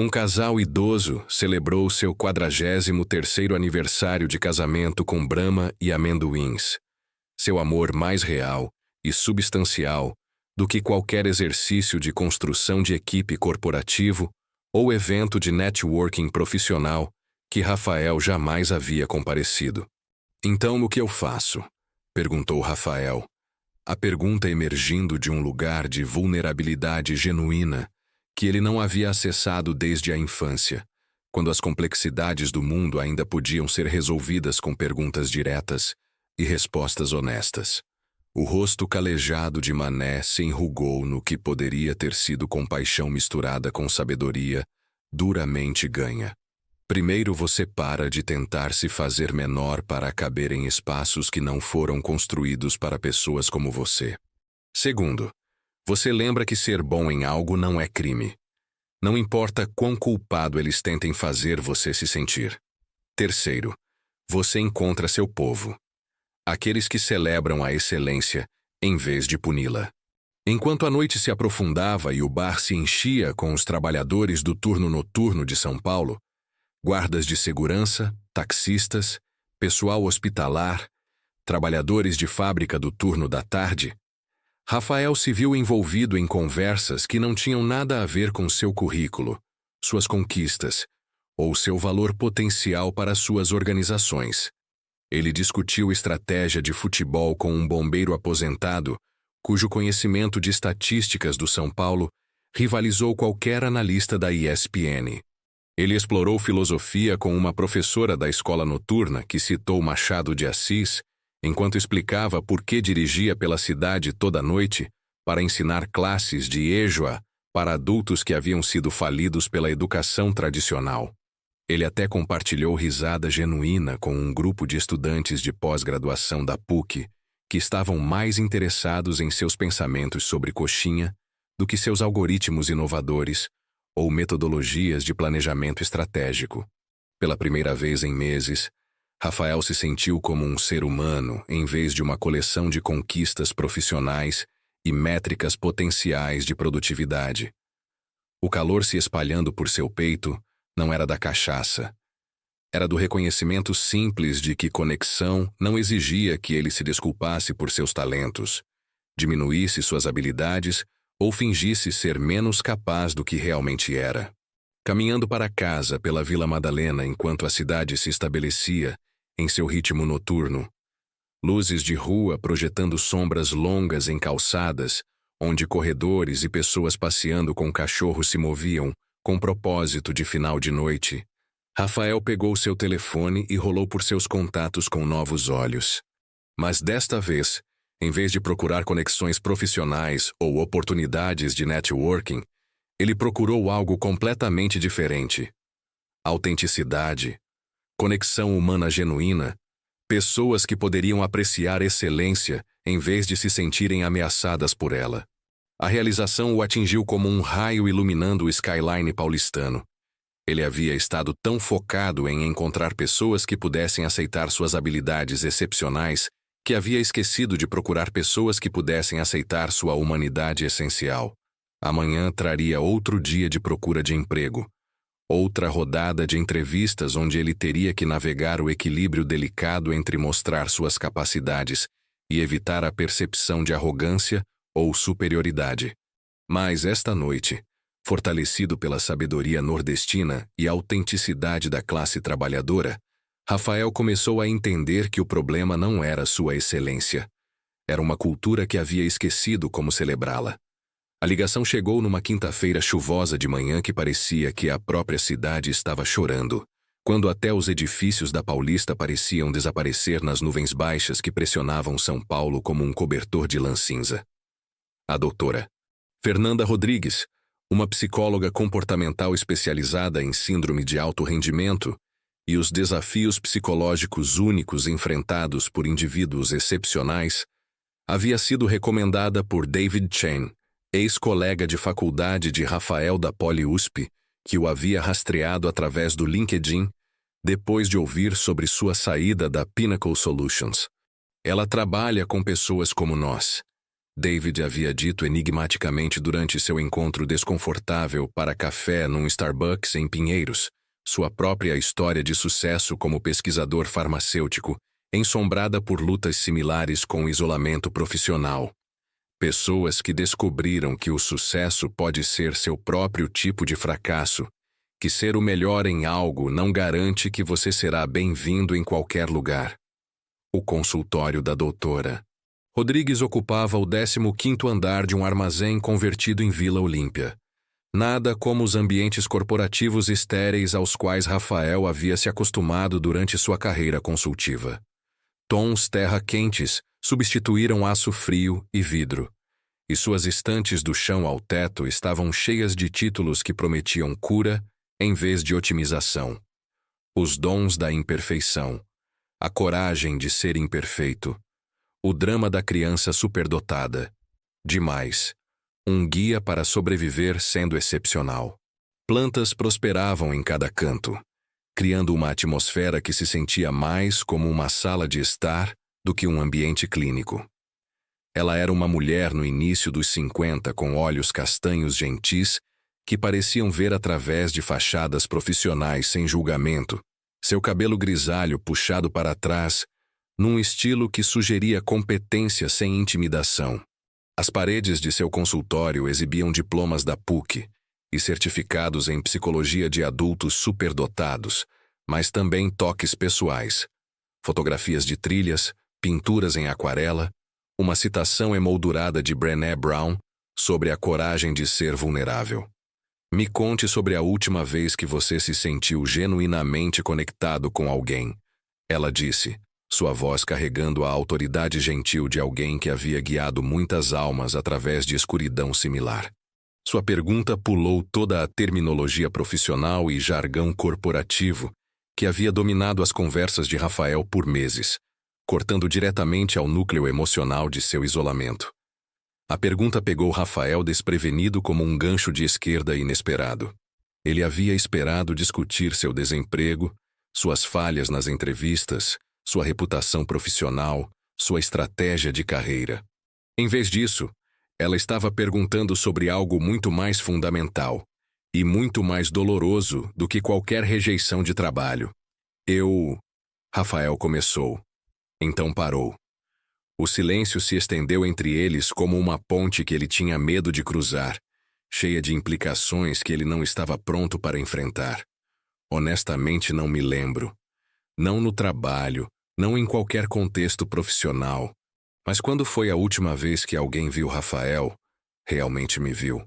Um casal idoso celebrou seu 43º aniversário de casamento com Brahma e amendoins, seu amor mais real e substancial do que qualquer exercício de construção de equipe corporativo ou evento de networking profissional que Rafael jamais havia comparecido. Então, o que eu faço? Perguntou Rafael, a pergunta emergindo de um lugar de vulnerabilidade genuína que ele não havia acessado desde a infância, quando as complexidades do mundo ainda podiam ser resolvidas com perguntas diretas e respostas honestas. O rosto calejado de Mané se enrugou no que poderia ter sido compaixão misturada com sabedoria, duramente ganha. Primeiro você para de tentar se fazer menor para caber em espaços que não foram construídos para pessoas como você. Segundo, você lembra que ser bom em algo não é crime. Não importa quão culpado eles tentem fazer você se sentir. Terceiro, você encontra seu povo. Aqueles que celebram a excelência, em vez de puni-la. Enquanto a noite se aprofundava e o bar se enchia com os trabalhadores do turno noturno de São Paulo, guardas de segurança, taxistas, pessoal hospitalar, trabalhadores de fábrica do turno da tarde, Rafael se viu envolvido em conversas que não tinham nada a ver com seu currículo, suas conquistas, ou seu valor potencial para suas organizações. Ele discutiu estratégia de futebol com um bombeiro aposentado, cujo conhecimento de estatísticas do São Paulo rivalizou qualquer analista da ESPN. Ele explorou filosofia com uma professora da escola noturna que citou Machado de Assis, enquanto explicava por que dirigia pela cidade toda noite para ensinar classes de EJOA para adultos que haviam sido falidos pela educação tradicional. Ele até compartilhou risada genuína com um grupo de estudantes de pós-graduação da PUC que estavam mais interessados em seus pensamentos sobre coxinha do que seus algoritmos inovadores ou metodologias de planejamento estratégico. Pela primeira vez em meses, Rafael se sentiu como um ser humano em vez de uma coleção de conquistas profissionais e métricas potenciais de produtividade. O calor se espalhando por seu peito não era da cachaça. Era do reconhecimento simples de que conexão não exigia que ele se desculpasse por seus talentos, diminuísse suas habilidades ou fingisse ser menos capaz do que realmente era. Caminhando para casa pela Vila Madalena enquanto a cidade se estabelecia em seu ritmo noturno, luzes de rua projetando sombras longas em calçadas, onde corredores e pessoas passeando com cachorros se moviam com propósito de final de noite, Rafael pegou seu telefone e rolou por seus contatos com novos olhos. Mas desta vez, em vez de procurar conexões profissionais ou oportunidades de networking, ele procurou algo completamente diferente. Autenticidade, conexão humana genuína, pessoas que poderiam apreciar excelência em vez de se sentirem ameaçadas por ela. A realização o atingiu como um raio iluminando o skyline paulistano. Ele havia estado tão focado em encontrar pessoas que pudessem aceitar suas habilidades excepcionais que havia esquecido de procurar pessoas que pudessem aceitar sua humanidade essencial. Amanhã traria outro dia de procura de emprego, outra rodada de entrevistas onde ele teria que navegar o equilíbrio delicado entre mostrar suas capacidades e evitar a percepção de arrogância ou superioridade. Mas esta noite, fortalecido pela sabedoria nordestina e autenticidade da classe trabalhadora, Rafael começou a entender que o problema não era sua excelência. Era uma cultura que havia esquecido como celebrá-la. A ligação chegou numa quinta-feira chuvosa de manhã que parecia que a própria cidade estava chorando, quando até os edifícios da Paulista pareciam desaparecer nas nuvens baixas que pressionavam São Paulo como um cobertor de lã cinza. A doutora Fernanda Rodrigues, uma psicóloga comportamental especializada em síndrome de alto rendimento e os desafios psicológicos únicos enfrentados por indivíduos excepcionais, Havia sido recomendada por David Chen, ex-colega de faculdade de Rafael da Poli-USP, que o havia rastreado através do LinkedIn, depois de ouvir sobre sua saída da Pinnacle Solutions. Ela trabalha com pessoas como nós. David havia dito enigmaticamente durante seu encontro desconfortável para café num Starbucks em Pinheiros, sua própria história de sucesso como pesquisador farmacêutico, ensombrada por lutas similares com o isolamento profissional. Pessoas que descobriram que o sucesso pode ser seu próprio tipo de fracasso, que ser o melhor em algo não garante que você será bem-vindo em qualquer lugar. O consultório da doutora Rodrigues ocupava o 15º andar de um armazém convertido em Vila Olímpia. Nada como os ambientes corporativos estéreis aos quais Rafael havia se acostumado durante sua carreira consultiva. Tons terra-quentes substituíram aço frio e vidro, e suas estantes do chão ao teto estavam cheias de títulos que prometiam cura em vez de otimização. Os dons da imperfeição, a coragem de ser imperfeito, o drama da criança superdotada, demais, um guia para sobreviver sendo excepcional. Plantas prosperavam em cada canto, criando uma atmosfera que se sentia mais como uma sala de estar do que um ambiente clínico. Ela era uma mulher no início dos 50 com olhos castanhos gentis que pareciam ver através de fachadas profissionais sem julgamento, seu cabelo grisalho puxado para trás, num estilo que sugeria competência sem intimidação. As paredes de seu consultório exibiam diplomas da PUC e certificados em psicologia de adultos superdotados, mas também toques pessoais, fotografias de trilhas, pinturas em aquarela, uma citação emoldurada de Brené Brown sobre a coragem de ser vulnerável. Me conte sobre a última vez que você se sentiu genuinamente conectado com alguém, ela disse, sua voz carregando a autoridade gentil de alguém que havia guiado muitas almas através de escuridão similar. Sua pergunta pulou toda a terminologia profissional e jargão corporativo que havia dominado as conversas de Rafael por meses, cortando diretamente ao núcleo emocional de seu isolamento. A pergunta pegou Rafael desprevenido como um gancho de esquerda inesperado. Ele havia esperado discutir seu desemprego, suas falhas nas entrevistas, sua reputação profissional, sua estratégia de carreira. Em vez disso, ela estava perguntando sobre algo muito mais fundamental e muito mais doloroso do que qualquer rejeição de trabalho. Rafael começou. Então parou. O silêncio se estendeu entre eles como uma ponte que ele tinha medo de cruzar, cheia de implicações que ele não estava pronto para enfrentar. Honestamente, não me lembro. Não no trabalho, não em qualquer contexto profissional. Mas quando foi a última vez que alguém viu Rafael, realmente me viu,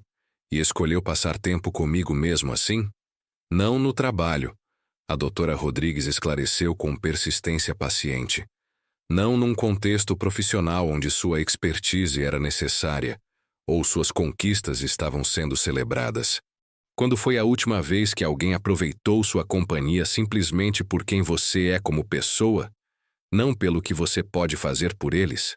e escolheu passar tempo comigo mesmo assim? Não no trabalho, a doutora Rodrigues esclareceu com persistência paciente. Não num contexto profissional onde sua expertise era necessária, ou suas conquistas estavam sendo celebradas. Quando foi a última vez que alguém aproveitou sua companhia simplesmente por quem você é como pessoa, não pelo que você pode fazer por eles?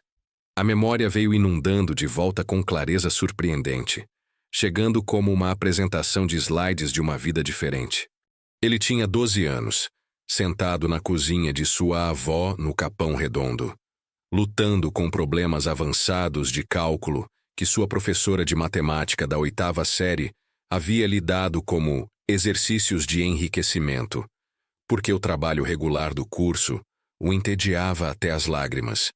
A memória veio inundando de volta com clareza surpreendente, chegando como uma apresentação de slides de uma vida diferente. Ele tinha 12 anos, sentado na cozinha de sua avó no Capão Redondo, lutando com problemas avançados de cálculo que sua professora de matemática da 8ª série havia lhe dado como exercícios de enriquecimento, porque o trabalho regular do curso o entediava até as lágrimas.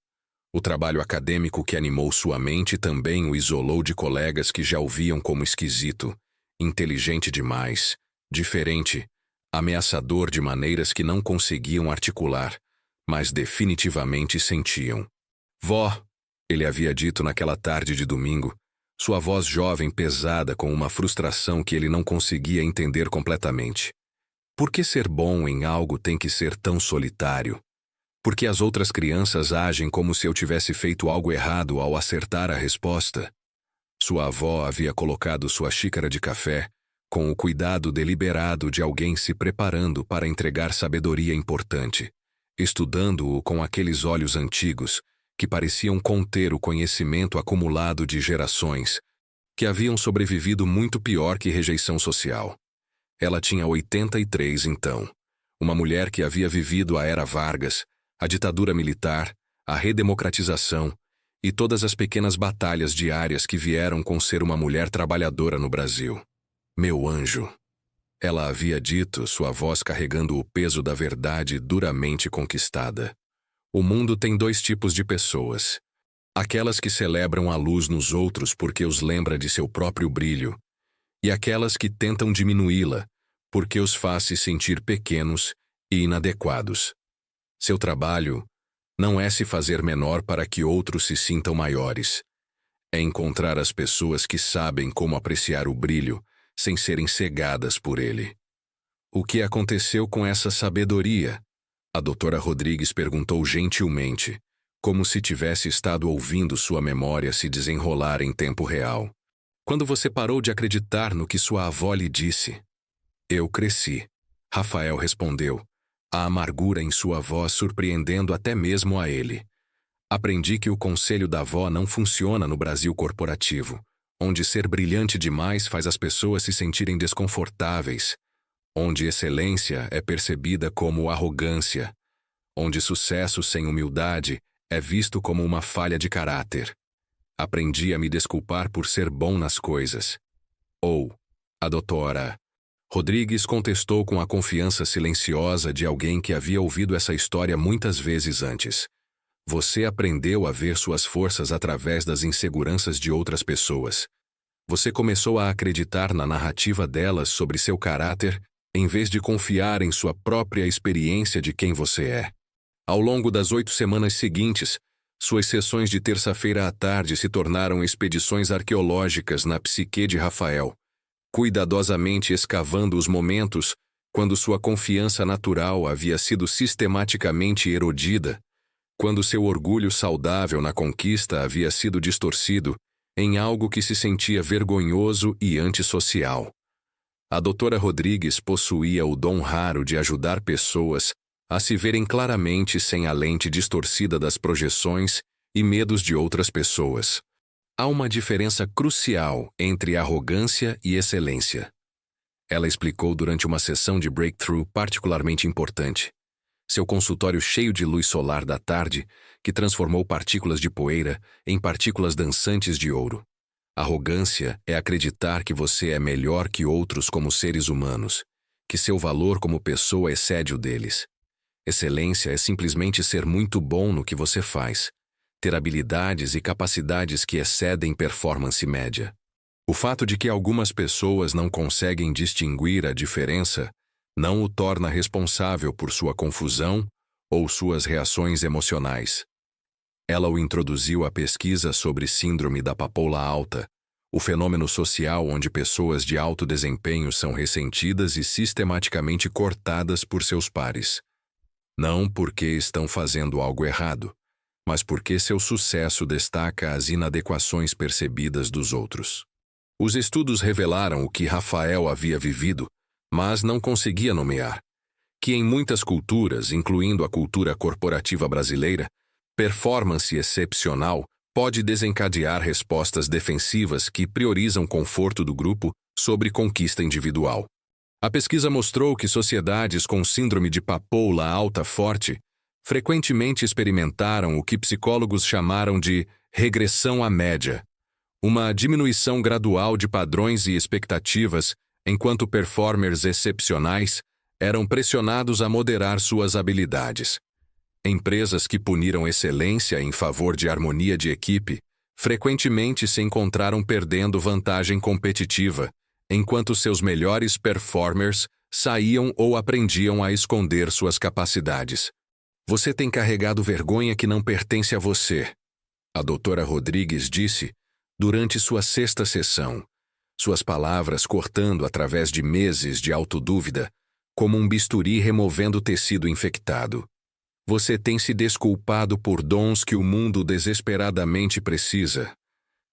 O trabalho acadêmico que animou sua mente também o isolou de colegas que já o viam como esquisito, inteligente demais, diferente, ameaçador de maneiras que não conseguiam articular, mas definitivamente sentiam. Vó, ele havia dito naquela tarde de domingo, sua voz jovem pesada com uma frustração que ele não conseguia entender completamente. Por que ser bom em algo tem que ser tão solitário? Por que as outras crianças agem como se eu tivesse feito algo errado ao acertar a resposta? Sua avó havia colocado sua xícara de café com o cuidado deliberado de alguém se preparando para entregar sabedoria importante, estudando-o com aqueles olhos antigos que pareciam conter o conhecimento acumulado de gerações, que haviam sobrevivido muito pior que rejeição social. Ela tinha 83 então. Uma mulher que havia vivido a Era Vargas, a ditadura militar, a redemocratização e todas as pequenas batalhas diárias que vieram com ser uma mulher trabalhadora no Brasil. Meu anjo. Ela havia dito, sua voz carregando o peso da verdade duramente conquistada. O mundo tem dois tipos de pessoas. Aquelas que celebram a luz nos outros porque os lembra de seu próprio brilho, e aquelas que tentam diminuí-la porque os faz se sentir pequenos e inadequados. Seu trabalho não é se fazer menor para que outros se sintam maiores. É encontrar as pessoas que sabem como apreciar o brilho sem serem cegadas por ele. O que aconteceu com essa sabedoria? A doutora Rodrigues perguntou gentilmente, como se tivesse estado ouvindo sua memória se desenrolar em tempo real. Quando você parou de acreditar no que sua avó lhe disse? Eu cresci, Rafael respondeu, a amargura em sua voz surpreendendo até mesmo a ele. Aprendi que o conselho da avó não funciona no Brasil corporativo, onde ser brilhante demais faz as pessoas se sentirem desconfortáveis, onde excelência é percebida como arrogância, onde sucesso sem humildade é visto como uma falha de caráter. Aprendi a me desculpar por ser bom nas coisas. A doutora Rodrigues contestou com a confiança silenciosa de alguém que havia ouvido essa história muitas vezes antes. Você aprendeu a ver suas forças através das inseguranças de outras pessoas. Você começou a acreditar na narrativa delas sobre seu caráter, em vez de confiar em sua própria experiência de quem você é. Ao longo das 8 semanas seguintes, suas sessões de terça-feira à tarde se tornaram expedições arqueológicas na psique de Rafael, cuidadosamente escavando os momentos quando sua confiança natural havia sido sistematicamente erodida, quando seu orgulho saudável na conquista havia sido distorcido em algo que se sentia vergonhoso e antissocial. A doutora Rodrigues possuía o dom raro de ajudar pessoas a se verem claramente sem a lente distorcida das projeções e medos de outras pessoas. Há uma diferença crucial entre arrogância e excelência. Ela explicou durante uma sessão de breakthrough particularmente importante. Seu consultório cheio de luz solar da tarde, que transformou partículas de poeira em partículas dançantes de ouro. Arrogância é acreditar que você é melhor que outros como seres humanos, que seu valor como pessoa excede o deles. Excelência é simplesmente ser muito bom no que você faz, ter habilidades e capacidades que excedem performance média. O fato de que algumas pessoas não conseguem distinguir a diferença não o torna responsável por sua confusão ou suas reações emocionais. Ela o introduziu à pesquisa sobre síndrome da papoula alta, o fenômeno social onde pessoas de alto desempenho são ressentidas e sistematicamente cortadas por seus pares. Não porque estão fazendo algo errado, mas porque seu sucesso destaca as inadequações percebidas dos outros. Os estudos revelaram o que Rafael havia vivido, mas não conseguia nomear, que em muitas culturas, incluindo a cultura corporativa brasileira, performance excepcional pode desencadear respostas defensivas que priorizam conforto do grupo sobre conquista individual. A pesquisa mostrou que sociedades com síndrome de papoula alta forte frequentemente experimentaram o que psicólogos chamaram de regressão à média, uma diminuição gradual de padrões e expectativas, enquanto performers excepcionais eram pressionados a moderar suas habilidades. Empresas que puniram excelência em favor de harmonia de equipe frequentemente se encontraram perdendo vantagem competitiva, enquanto seus melhores performers saíam ou aprendiam a esconder suas capacidades. Você tem carregado vergonha que não pertence a você, a doutora Rodrigues disse durante sua 6ª sessão, suas palavras cortando através de meses de autodúvida, como um bisturi removendo tecido infectado. Você tem se desculpado por dons que o mundo desesperadamente precisa,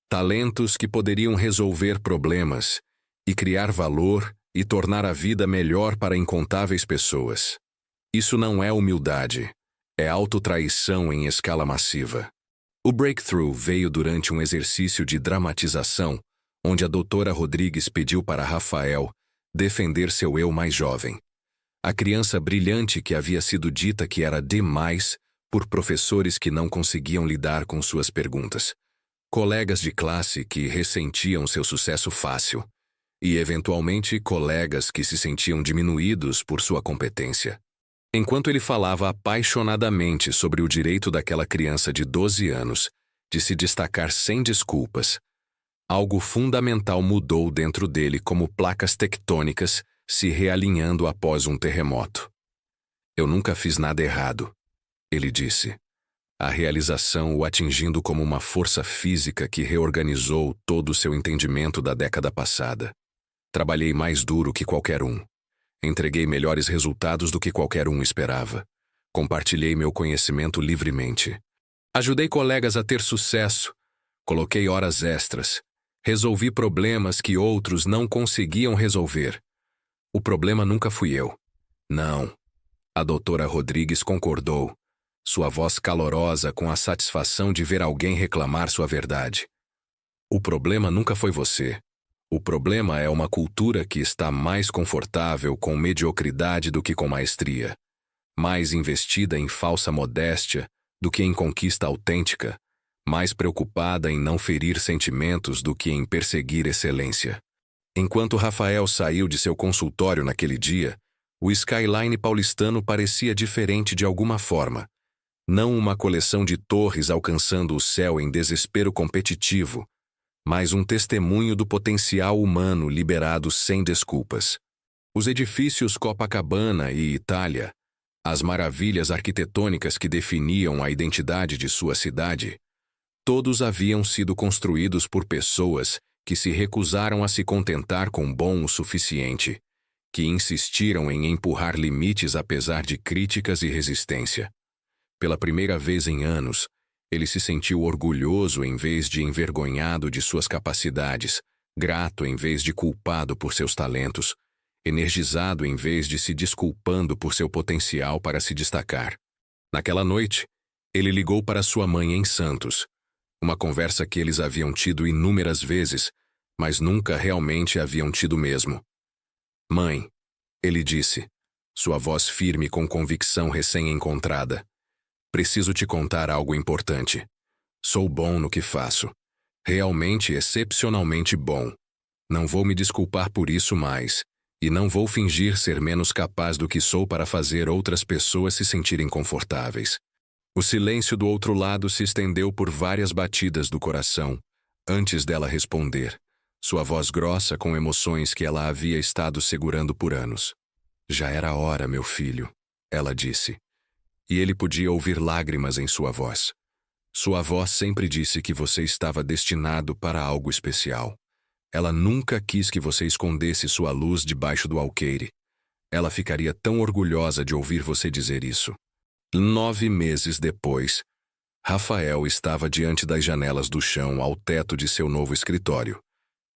talentos que poderiam resolver problemas e criar valor e tornar a vida melhor para incontáveis pessoas. Isso não é humildade, é autotraição em escala massiva. O breakthrough veio durante um exercício de dramatização, onde a doutora Rodrigues pediu para Rafael defender seu eu mais jovem. A criança brilhante que havia sido dita que era demais por professores que não conseguiam lidar com suas perguntas, colegas de classe que ressentiam seu sucesso fácil, e, eventualmente, colegas que se sentiam diminuídos por sua competência. Enquanto ele falava apaixonadamente sobre o direito daquela criança de 12 anos de se destacar sem desculpas, algo fundamental mudou dentro dele como placas tectônicas se realinhando após um terremoto. Eu nunca fiz nada errado, ele disse. A realização o atingindo como uma força física que reorganizou todo o seu entendimento da década passada. Trabalhei mais duro que qualquer um. Entreguei melhores resultados do que qualquer um esperava. Compartilhei meu conhecimento livremente. Ajudei colegas a ter sucesso. Coloquei horas extras. Resolvi problemas que outros não conseguiam resolver. O problema nunca fui eu. Não. A doutora Rodrigues concordou, sua voz calorosa com a satisfação de ver alguém reclamar sua verdade. O problema nunca foi você. O problema é uma cultura que está mais confortável com mediocridade do que com maestria, mais investida em falsa modéstia do que em conquista autêntica, mais preocupada em não ferir sentimentos do que em perseguir excelência. Enquanto Rafael saiu de seu consultório naquele dia, o skyline paulistano parecia diferente de alguma forma. Não uma coleção de torres alcançando o céu em desespero competitivo, mas um testemunho do potencial humano liberado sem desculpas. Os edifícios Copacabana e Itália, as maravilhas arquitetônicas que definiam a identidade de sua cidade, todos haviam sido construídos por pessoas que se recusaram a se contentar com bom o suficiente, que insistiram em empurrar limites apesar de críticas e resistência. Pela primeira vez em anos, ele se sentiu orgulhoso em vez de envergonhado de suas capacidades, grato em vez de culpado por seus talentos, energizado em vez de se desculpando por seu potencial para se destacar. Naquela noite, ele ligou para sua mãe em Santos, uma conversa que eles haviam tido inúmeras vezes, mas nunca realmente haviam tido mesmo. Mãe, ele disse, sua voz firme com convicção recém-encontrada. Preciso te contar algo importante. Sou bom no que faço. Realmente excepcionalmente bom. Não vou me desculpar por isso mais, e não vou fingir ser menos capaz do que sou para fazer outras pessoas se sentirem confortáveis. O silêncio do outro lado se estendeu por várias batidas do coração, antes dela responder, sua voz grossa com emoções que ela havia estado segurando por anos. Já era hora, meu filho, ela disse. E ele podia ouvir lágrimas em sua voz. Sua avó sempre disse que você estava destinado para algo especial. Ela nunca quis que você escondesse sua luz debaixo do alqueire. Ela ficaria tão orgulhosa de ouvir você dizer isso. 9 meses depois, Rafael estava diante das janelas do chão ao teto de seu novo escritório.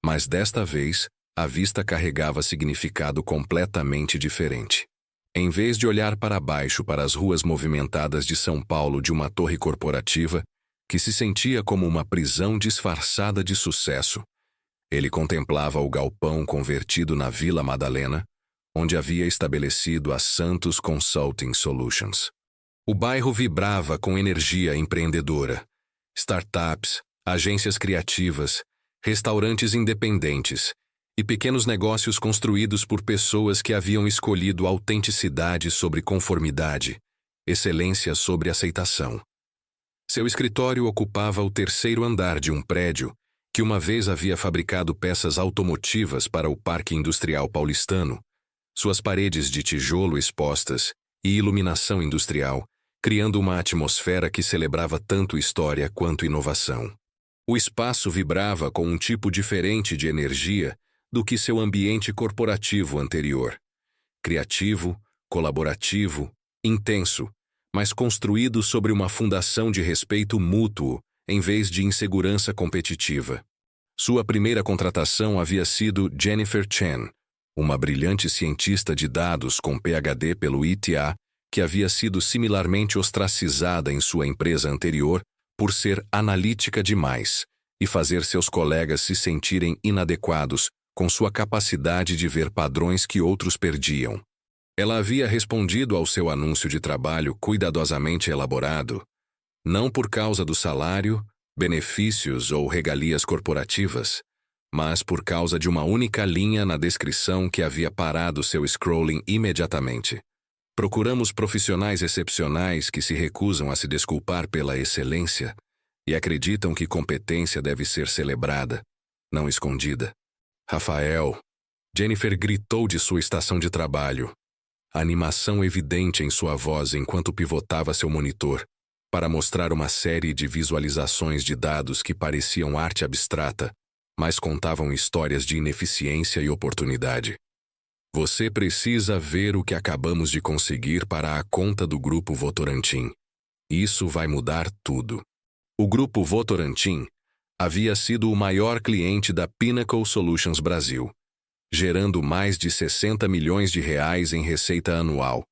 Mas desta vez, a vista carregava significado completamente diferente. Em vez de olhar para baixo para as ruas movimentadas de São Paulo de uma torre corporativa, que se sentia como uma prisão disfarçada de sucesso, ele contemplava o galpão convertido na Vila Madalena, onde havia estabelecido a Santos Consulting Solutions. O bairro vibrava com energia empreendedora. Startups, agências criativas, restaurantes independentes e pequenos negócios construídos por pessoas que haviam escolhido autenticidade sobre conformidade, excelência sobre aceitação. Seu escritório ocupava o 3º andar de um prédio que uma vez havia fabricado peças automotivas para o Parque Industrial Paulistano, suas paredes de tijolo expostas e iluminação industrial, criando uma atmosfera que celebrava tanto história quanto inovação. O espaço vibrava com um tipo diferente de energia do que seu ambiente corporativo anterior. Criativo, colaborativo, intenso, mas construído sobre uma fundação de respeito mútuo em vez de insegurança competitiva. Sua primeira contratação havia sido Jennifer Chen, uma brilhante cientista de dados com PhD pelo ITA, que havia sido similarmente ostracizada em sua empresa anterior por ser analítica demais e fazer seus colegas se sentirem inadequados com sua capacidade de ver padrões que outros perdiam. Ela havia respondido ao seu anúncio de trabalho cuidadosamente elaborado, não por causa do salário, benefícios ou regalias corporativas, mas por causa de uma única linha na descrição que havia parado seu scrolling imediatamente. Procuramos profissionais excepcionais que se recusam a se desculpar pela excelência e acreditam que competência deve ser celebrada, não escondida. Rafael, Jennifer gritou de sua estação de trabalho, a animação evidente em sua voz enquanto pivotava seu monitor, para mostrar uma série de visualizações de dados que pareciam arte abstrata, mas contavam histórias de ineficiência e oportunidade. Você precisa ver o que acabamos de conseguir para a conta do Grupo Votorantim. Isso vai mudar tudo. O Grupo Votorantim havia sido o maior cliente da Pinnacle Solutions Brasil, gerando mais de 60 milhões de reais em receita anual.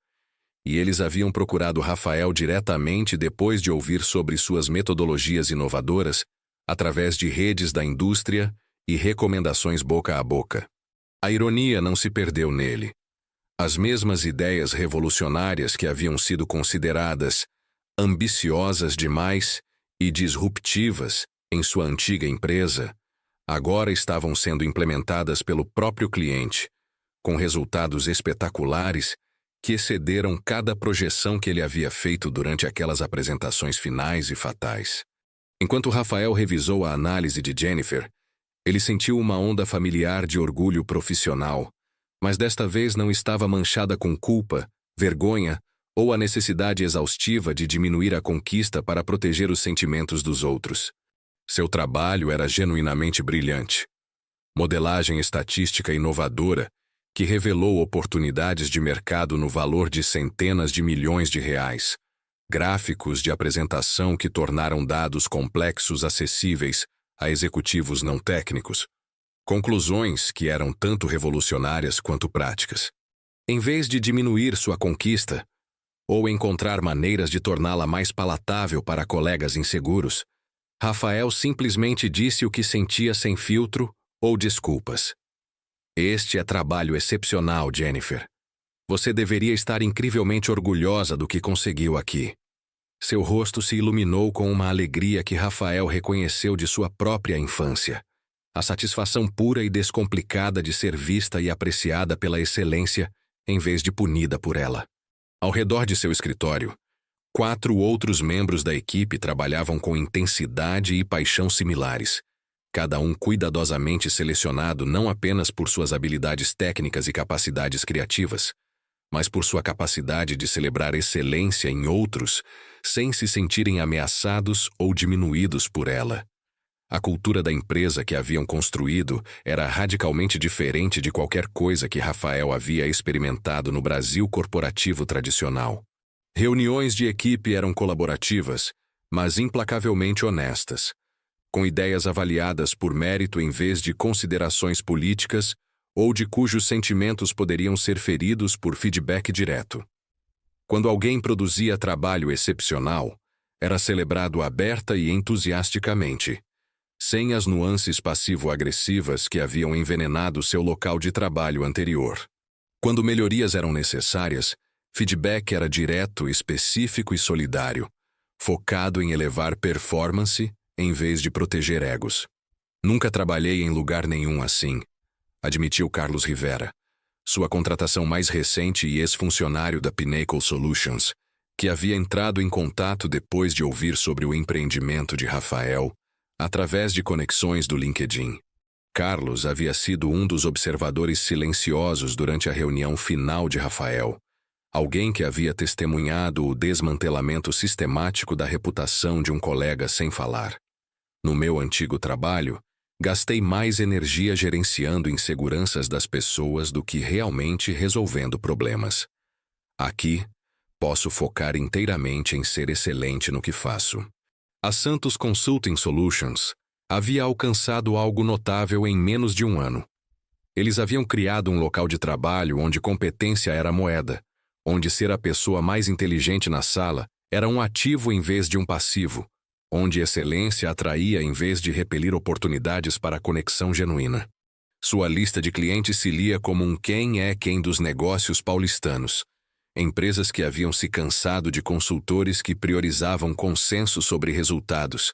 E eles haviam procurado Rafael diretamente depois de ouvir sobre suas metodologias inovadoras, através de redes da indústria e recomendações boca a boca. A ironia não se perdeu nele. As mesmas ideias revolucionárias que haviam sido consideradas ambiciosas demais e disruptivas em sua antiga empresa, agora estavam sendo implementadas pelo próprio cliente, com resultados espetaculares que excederam cada projeção que ele havia feito durante aquelas apresentações finais e fatais. Enquanto Rafael revisou a análise de Jennifer, ele sentiu uma onda familiar de orgulho profissional, mas desta vez não estava manchada com culpa, vergonha ou a necessidade exaustiva de diminuir a conquista para proteger os sentimentos dos outros. Seu trabalho era genuinamente brilhante. Modelagem estatística inovadora que revelou oportunidades de mercado no valor de centenas de milhões de reais. Gráficos de apresentação que tornaram dados complexos acessíveis a executivos não técnicos. Conclusões que eram tanto revolucionárias quanto práticas. Em vez de diminuir sua conquista, ou encontrar maneiras de torná-la mais palatável para colegas inseguros, Rafael simplesmente disse o que sentia sem filtro ou desculpas. Este é trabalho excepcional, Jennifer. Você deveria estar incrivelmente orgulhosa do que conseguiu aqui. Seu rosto se iluminou com uma alegria que Rafael reconheceu de sua própria infância. A satisfação pura e descomplicada de ser vista e apreciada pela excelência, em vez de punida por ela. Ao redor de seu escritório, 4 outros membros da equipe trabalhavam com intensidade e paixão similares, cada um cuidadosamente selecionado não apenas por suas habilidades técnicas e capacidades criativas, mas por sua capacidade de celebrar excelência em outros sem se sentirem ameaçados ou diminuídos por ela. A cultura da empresa que haviam construído era radicalmente diferente de qualquer coisa que Rafael havia experimentado no Brasil corporativo tradicional. Reuniões de equipe eram colaborativas, mas implacavelmente honestas, com ideias avaliadas por mérito em vez de considerações políticas ou de cujos sentimentos poderiam ser feridos por feedback direto. Quando alguém produzia trabalho excepcional, era celebrado aberta e entusiasticamente, sem as nuances passivo-agressivas que haviam envenenado seu local de trabalho anterior. Quando melhorias eram necessárias, feedback era direto, específico e solidário, focado em elevar performance em vez de proteger egos. Nunca trabalhei em lugar nenhum assim, admitiu Carlos Rivera, sua contratação mais recente e ex-funcionário da Pinnacle Solutions, que havia entrado em contato depois de ouvir sobre o empreendimento de Rafael, através de conexões do LinkedIn. Carlos havia sido um dos observadores silenciosos durante a reunião final de Rafael, alguém que havia testemunhado o desmantelamento sistemático da reputação de um colega sem falar. No meu antigo trabalho, gastei mais energia gerenciando inseguranças das pessoas do que realmente resolvendo problemas. Aqui, posso focar inteiramente em ser excelente no que faço. A Santos Consulting Solutions havia alcançado algo notável em menos de um ano. Eles haviam criado um local de trabalho onde competência era moeda, onde ser a pessoa mais inteligente na sala era um ativo em vez de um passivo, onde excelência atraía em vez de repelir oportunidades para conexão genuína. Sua lista de clientes se lia como um quem é quem dos negócios paulistanos. Empresas que haviam se cansado de consultores que priorizavam consenso sobre resultados,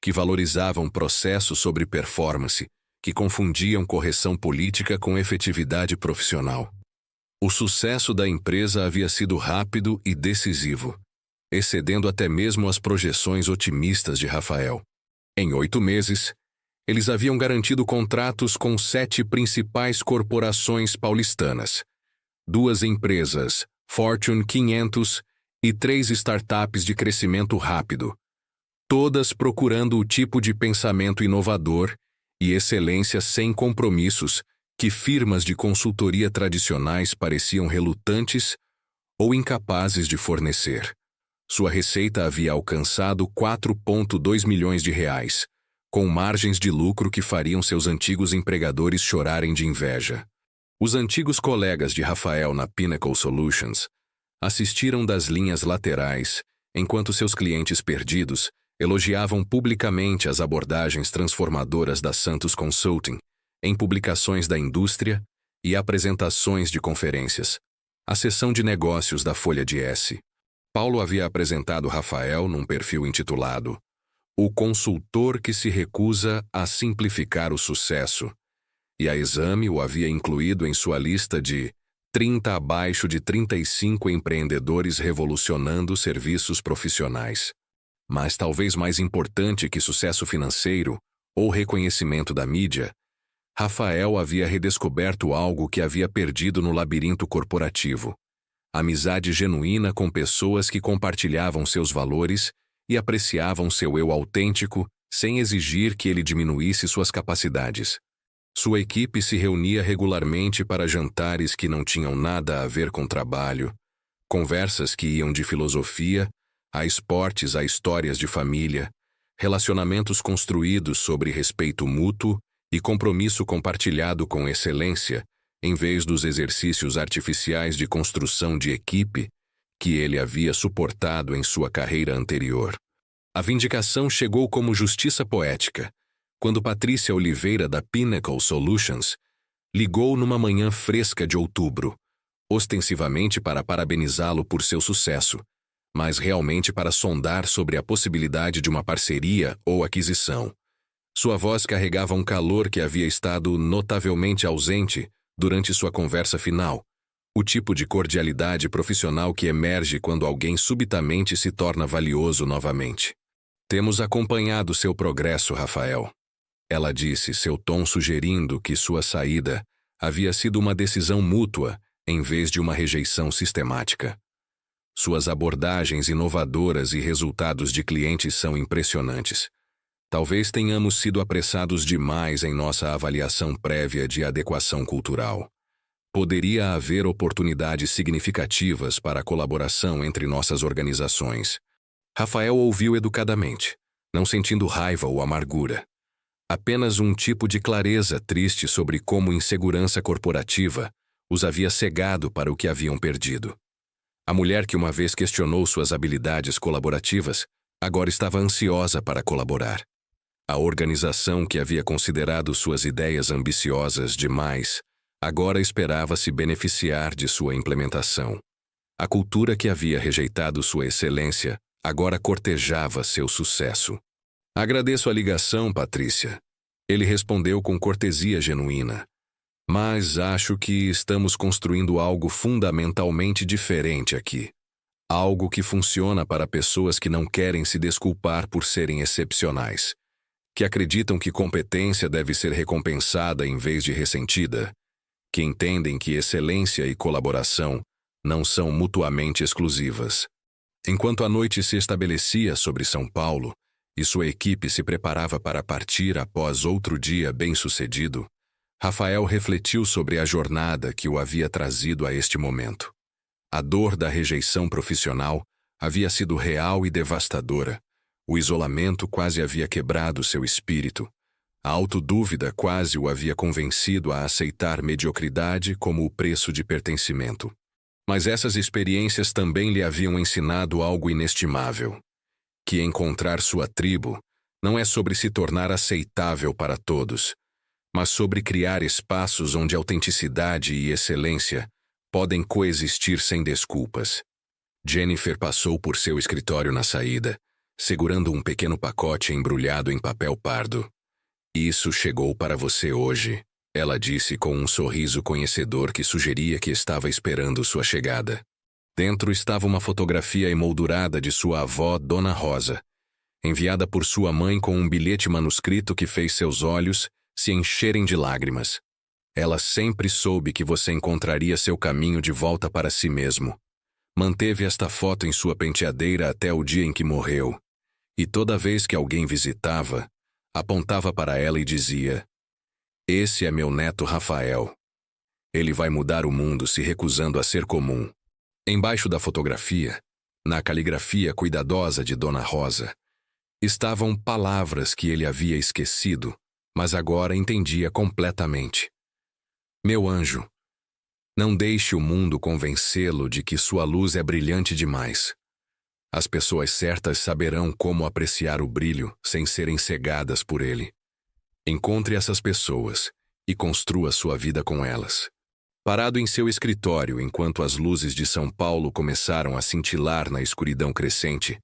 que valorizavam processo sobre performance, que confundiam correção política com efetividade profissional. O sucesso da empresa havia sido rápido e decisivo, excedendo até mesmo as projeções otimistas de Rafael. Em 8 meses, eles haviam garantido contratos com 7 principais corporações paulistanas, 2 empresas, Fortune 500 e 3 startups de crescimento rápido, todas procurando o tipo de pensamento inovador e excelência sem compromissos que firmas de consultoria tradicionais pareciam relutantes ou incapazes de fornecer. Sua receita havia alcançado 4,2 milhões de reais, com margens de lucro que fariam seus antigos empregadores chorarem de inveja. Os antigos colegas de Rafael na Pinnacle Solutions assistiram das linhas laterais, enquanto seus clientes perdidos elogiavam publicamente as abordagens transformadoras da Santos Consulting, em publicações da indústria e apresentações de conferências. A seção de negócios da Folha de S. Paulo havia apresentado Rafael num perfil intitulado O Consultor que se recusa a simplificar o sucesso, e a Exame o havia incluído em sua lista de 30 abaixo de 35 empreendedores revolucionando serviços profissionais. Mas talvez mais importante que sucesso financeiro ou reconhecimento da mídia, Rafael havia redescoberto algo que havia perdido no labirinto corporativo: amizade genuína com pessoas que compartilhavam seus valores e apreciavam seu eu autêntico sem exigir que ele diminuísse suas capacidades. Sua equipe se reunia regularmente para jantares que não tinham nada a ver com trabalho, conversas que iam de filosofia a esportes a histórias de família, relacionamentos construídos sobre respeito mútuo e compromisso compartilhado com excelência, em vez dos exercícios artificiais de construção de equipe que ele havia suportado em sua carreira anterior. A vindicação chegou como justiça poética, quando Patrícia Oliveira da Pinnacle Solutions ligou numa manhã fresca de outubro, ostensivamente para parabenizá-lo por seu sucesso, mas realmente para sondar sobre a possibilidade de uma parceria ou aquisição. Sua voz carregava um calor que havia estado notavelmente ausente durante sua conversa final, o tipo de cordialidade profissional que emerge quando alguém subitamente se torna valioso novamente. Temos acompanhado seu progresso, Rafael. Ela disse, seu tom sugerindo que sua saída havia sido uma decisão mútua em vez de uma rejeição sistemática. Suas abordagens inovadoras e resultados de clientes são impressionantes. Talvez tenhamos sido apressados demais em nossa avaliação prévia de adequação cultural. Poderia haver oportunidades significativas para a colaboração entre nossas organizações. Rafael ouviu educadamente, não sentindo raiva ou amargura. Apenas um tipo de clareza triste sobre como insegurança corporativa os havia cegado para o que haviam perdido. A mulher que uma vez questionou suas habilidades colaborativas agora estava ansiosa para colaborar. A organização que havia considerado suas ideias ambiciosas demais agora esperava se beneficiar de sua implementação. A cultura que havia rejeitado sua excelência agora cortejava seu sucesso. Agradeço a ligação, Patrícia. Ele respondeu com cortesia genuína. Mas acho que estamos construindo algo fundamentalmente diferente aqui. Algo que funciona para pessoas que não querem se desculpar por serem excepcionais, que acreditam que competência deve ser recompensada em vez de ressentida, que entendem que excelência e colaboração não são mutuamente exclusivas. Enquanto a noite se estabelecia sobre São Paulo e sua equipe se preparava para partir após outro dia bem-sucedido, Rafael refletiu sobre a jornada que o havia trazido a este momento. A dor da rejeição profissional havia sido real e devastadora. O isolamento quase havia quebrado seu espírito. A autodúvida quase o havia convencido a aceitar mediocridade como o preço de pertencimento. Mas essas experiências também lhe haviam ensinado algo inestimável. que encontrar sua tribo não é sobre se tornar aceitável para todos, mas sobre criar espaços onde autenticidade e excelência podem coexistir sem desculpas. Jennifer passou por seu escritório na saída, segurando um pequeno pacote embrulhado em papel pardo. Isso chegou para você hoje, ela disse com um sorriso conhecedor que sugeria que estava esperando sua chegada. Dentro estava uma fotografia emoldurada de sua avó, Dona Rosa, enviada por sua mãe com um bilhete manuscrito que fez seus olhos se encherem de lágrimas. Ela sempre soube que você encontraria seu caminho de volta para si mesmo. Manteve esta foto em sua penteadeira até o dia em que morreu, e toda vez que alguém visitava, apontava para ela e dizia: "Esse é meu neto Rafael. Ele vai mudar o mundo se recusando a ser comum." Embaixo da fotografia, na caligrafia cuidadosa de Dona Rosa, estavam palavras que ele havia esquecido, mas agora entendia completamente. "Meu anjo, não deixe o mundo convencê-lo de que sua luz é brilhante demais. As pessoas certas saberão como apreciar o brilho sem serem cegadas por ele. Encontre essas pessoas e construa sua vida com elas." Parado em seu escritório enquanto as luzes de São Paulo começaram a cintilar na escuridão crescente,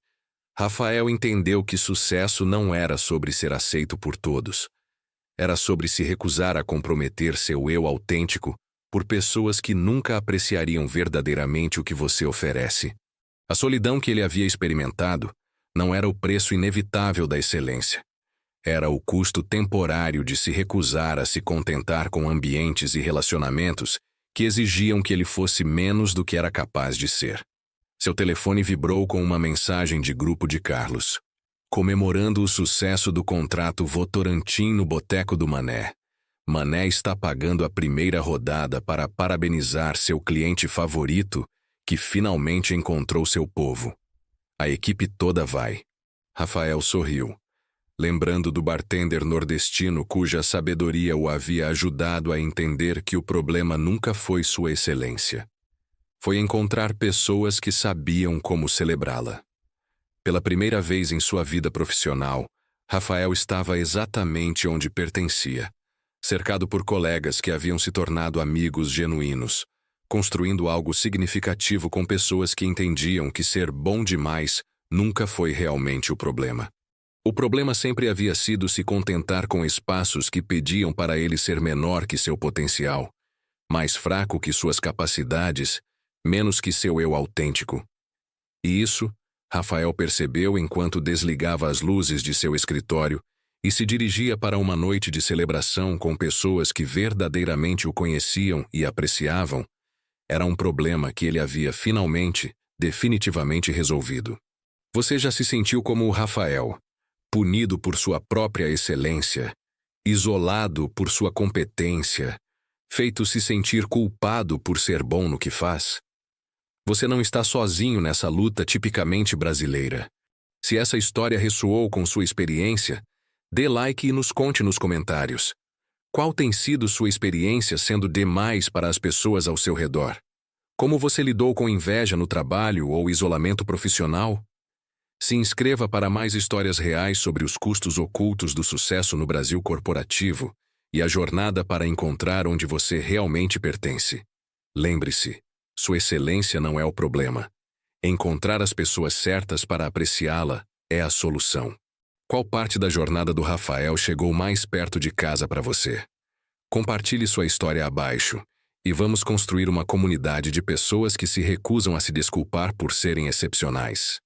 Rafael entendeu que sucesso não era sobre ser aceito por todos. Era sobre se recusar a comprometer seu eu autêntico por pessoas que nunca apreciariam verdadeiramente o que você oferece. A solidão que ele havia experimentado não era o preço inevitável da excelência. Era o custo temporário de se recusar a se contentar com ambientes e relacionamentos que exigiam que ele fosse menos do que era capaz de ser. Seu telefone vibrou com uma mensagem de grupo de Carlos, comemorando o sucesso do contrato Votorantim no Boteco do Mané. Mané está pagando a primeira rodada para parabenizar seu cliente favorito, que finalmente encontrou seu povo. A equipe toda vai. Rafael sorriu, lembrando do bartender nordestino cuja sabedoria o havia ajudado a entender que o problema nunca foi sua excelência. Foi encontrar pessoas que sabiam como celebrá-la. Pela primeira vez em sua vida profissional, Rafael estava exatamente onde pertencia, cercado por colegas que haviam se tornado amigos genuínos, construindo algo significativo com pessoas que entendiam que ser bom demais nunca foi realmente o problema. O problema sempre havia sido se contentar com espaços que pediam para ele ser menor que seu potencial, mais fraco que suas capacidades, menos que seu eu autêntico. E isso, Rafael percebeu enquanto desligava as luzes de seu escritório e se dirigia para uma noite de celebração com pessoas que verdadeiramente o conheciam e apreciavam. Era um problema que ele havia finalmente, definitivamente resolvido. Você já se sentiu como o Rafael, punido por sua própria excelência, isolado por sua competência, feito se sentir culpado por ser bom no que faz? Você não está sozinho nessa luta tipicamente brasileira. Se essa história ressoou com sua experiência, dê like e nos conte nos comentários. Qual tem sido sua experiência sendo demais para as pessoas ao seu redor? Como você lidou com inveja no trabalho ou isolamento profissional? Se inscreva para mais histórias reais sobre os custos ocultos do sucesso no Brasil corporativo e a jornada para encontrar onde você realmente pertence. Lembre-se, sua excelência não é o problema. Encontrar as pessoas certas para apreciá-la é a solução. Qual parte da jornada do Rafael chegou mais perto de casa para você? Compartilhe sua história abaixo e vamos construir uma comunidade de pessoas que se recusam a se desculpar por serem excepcionais.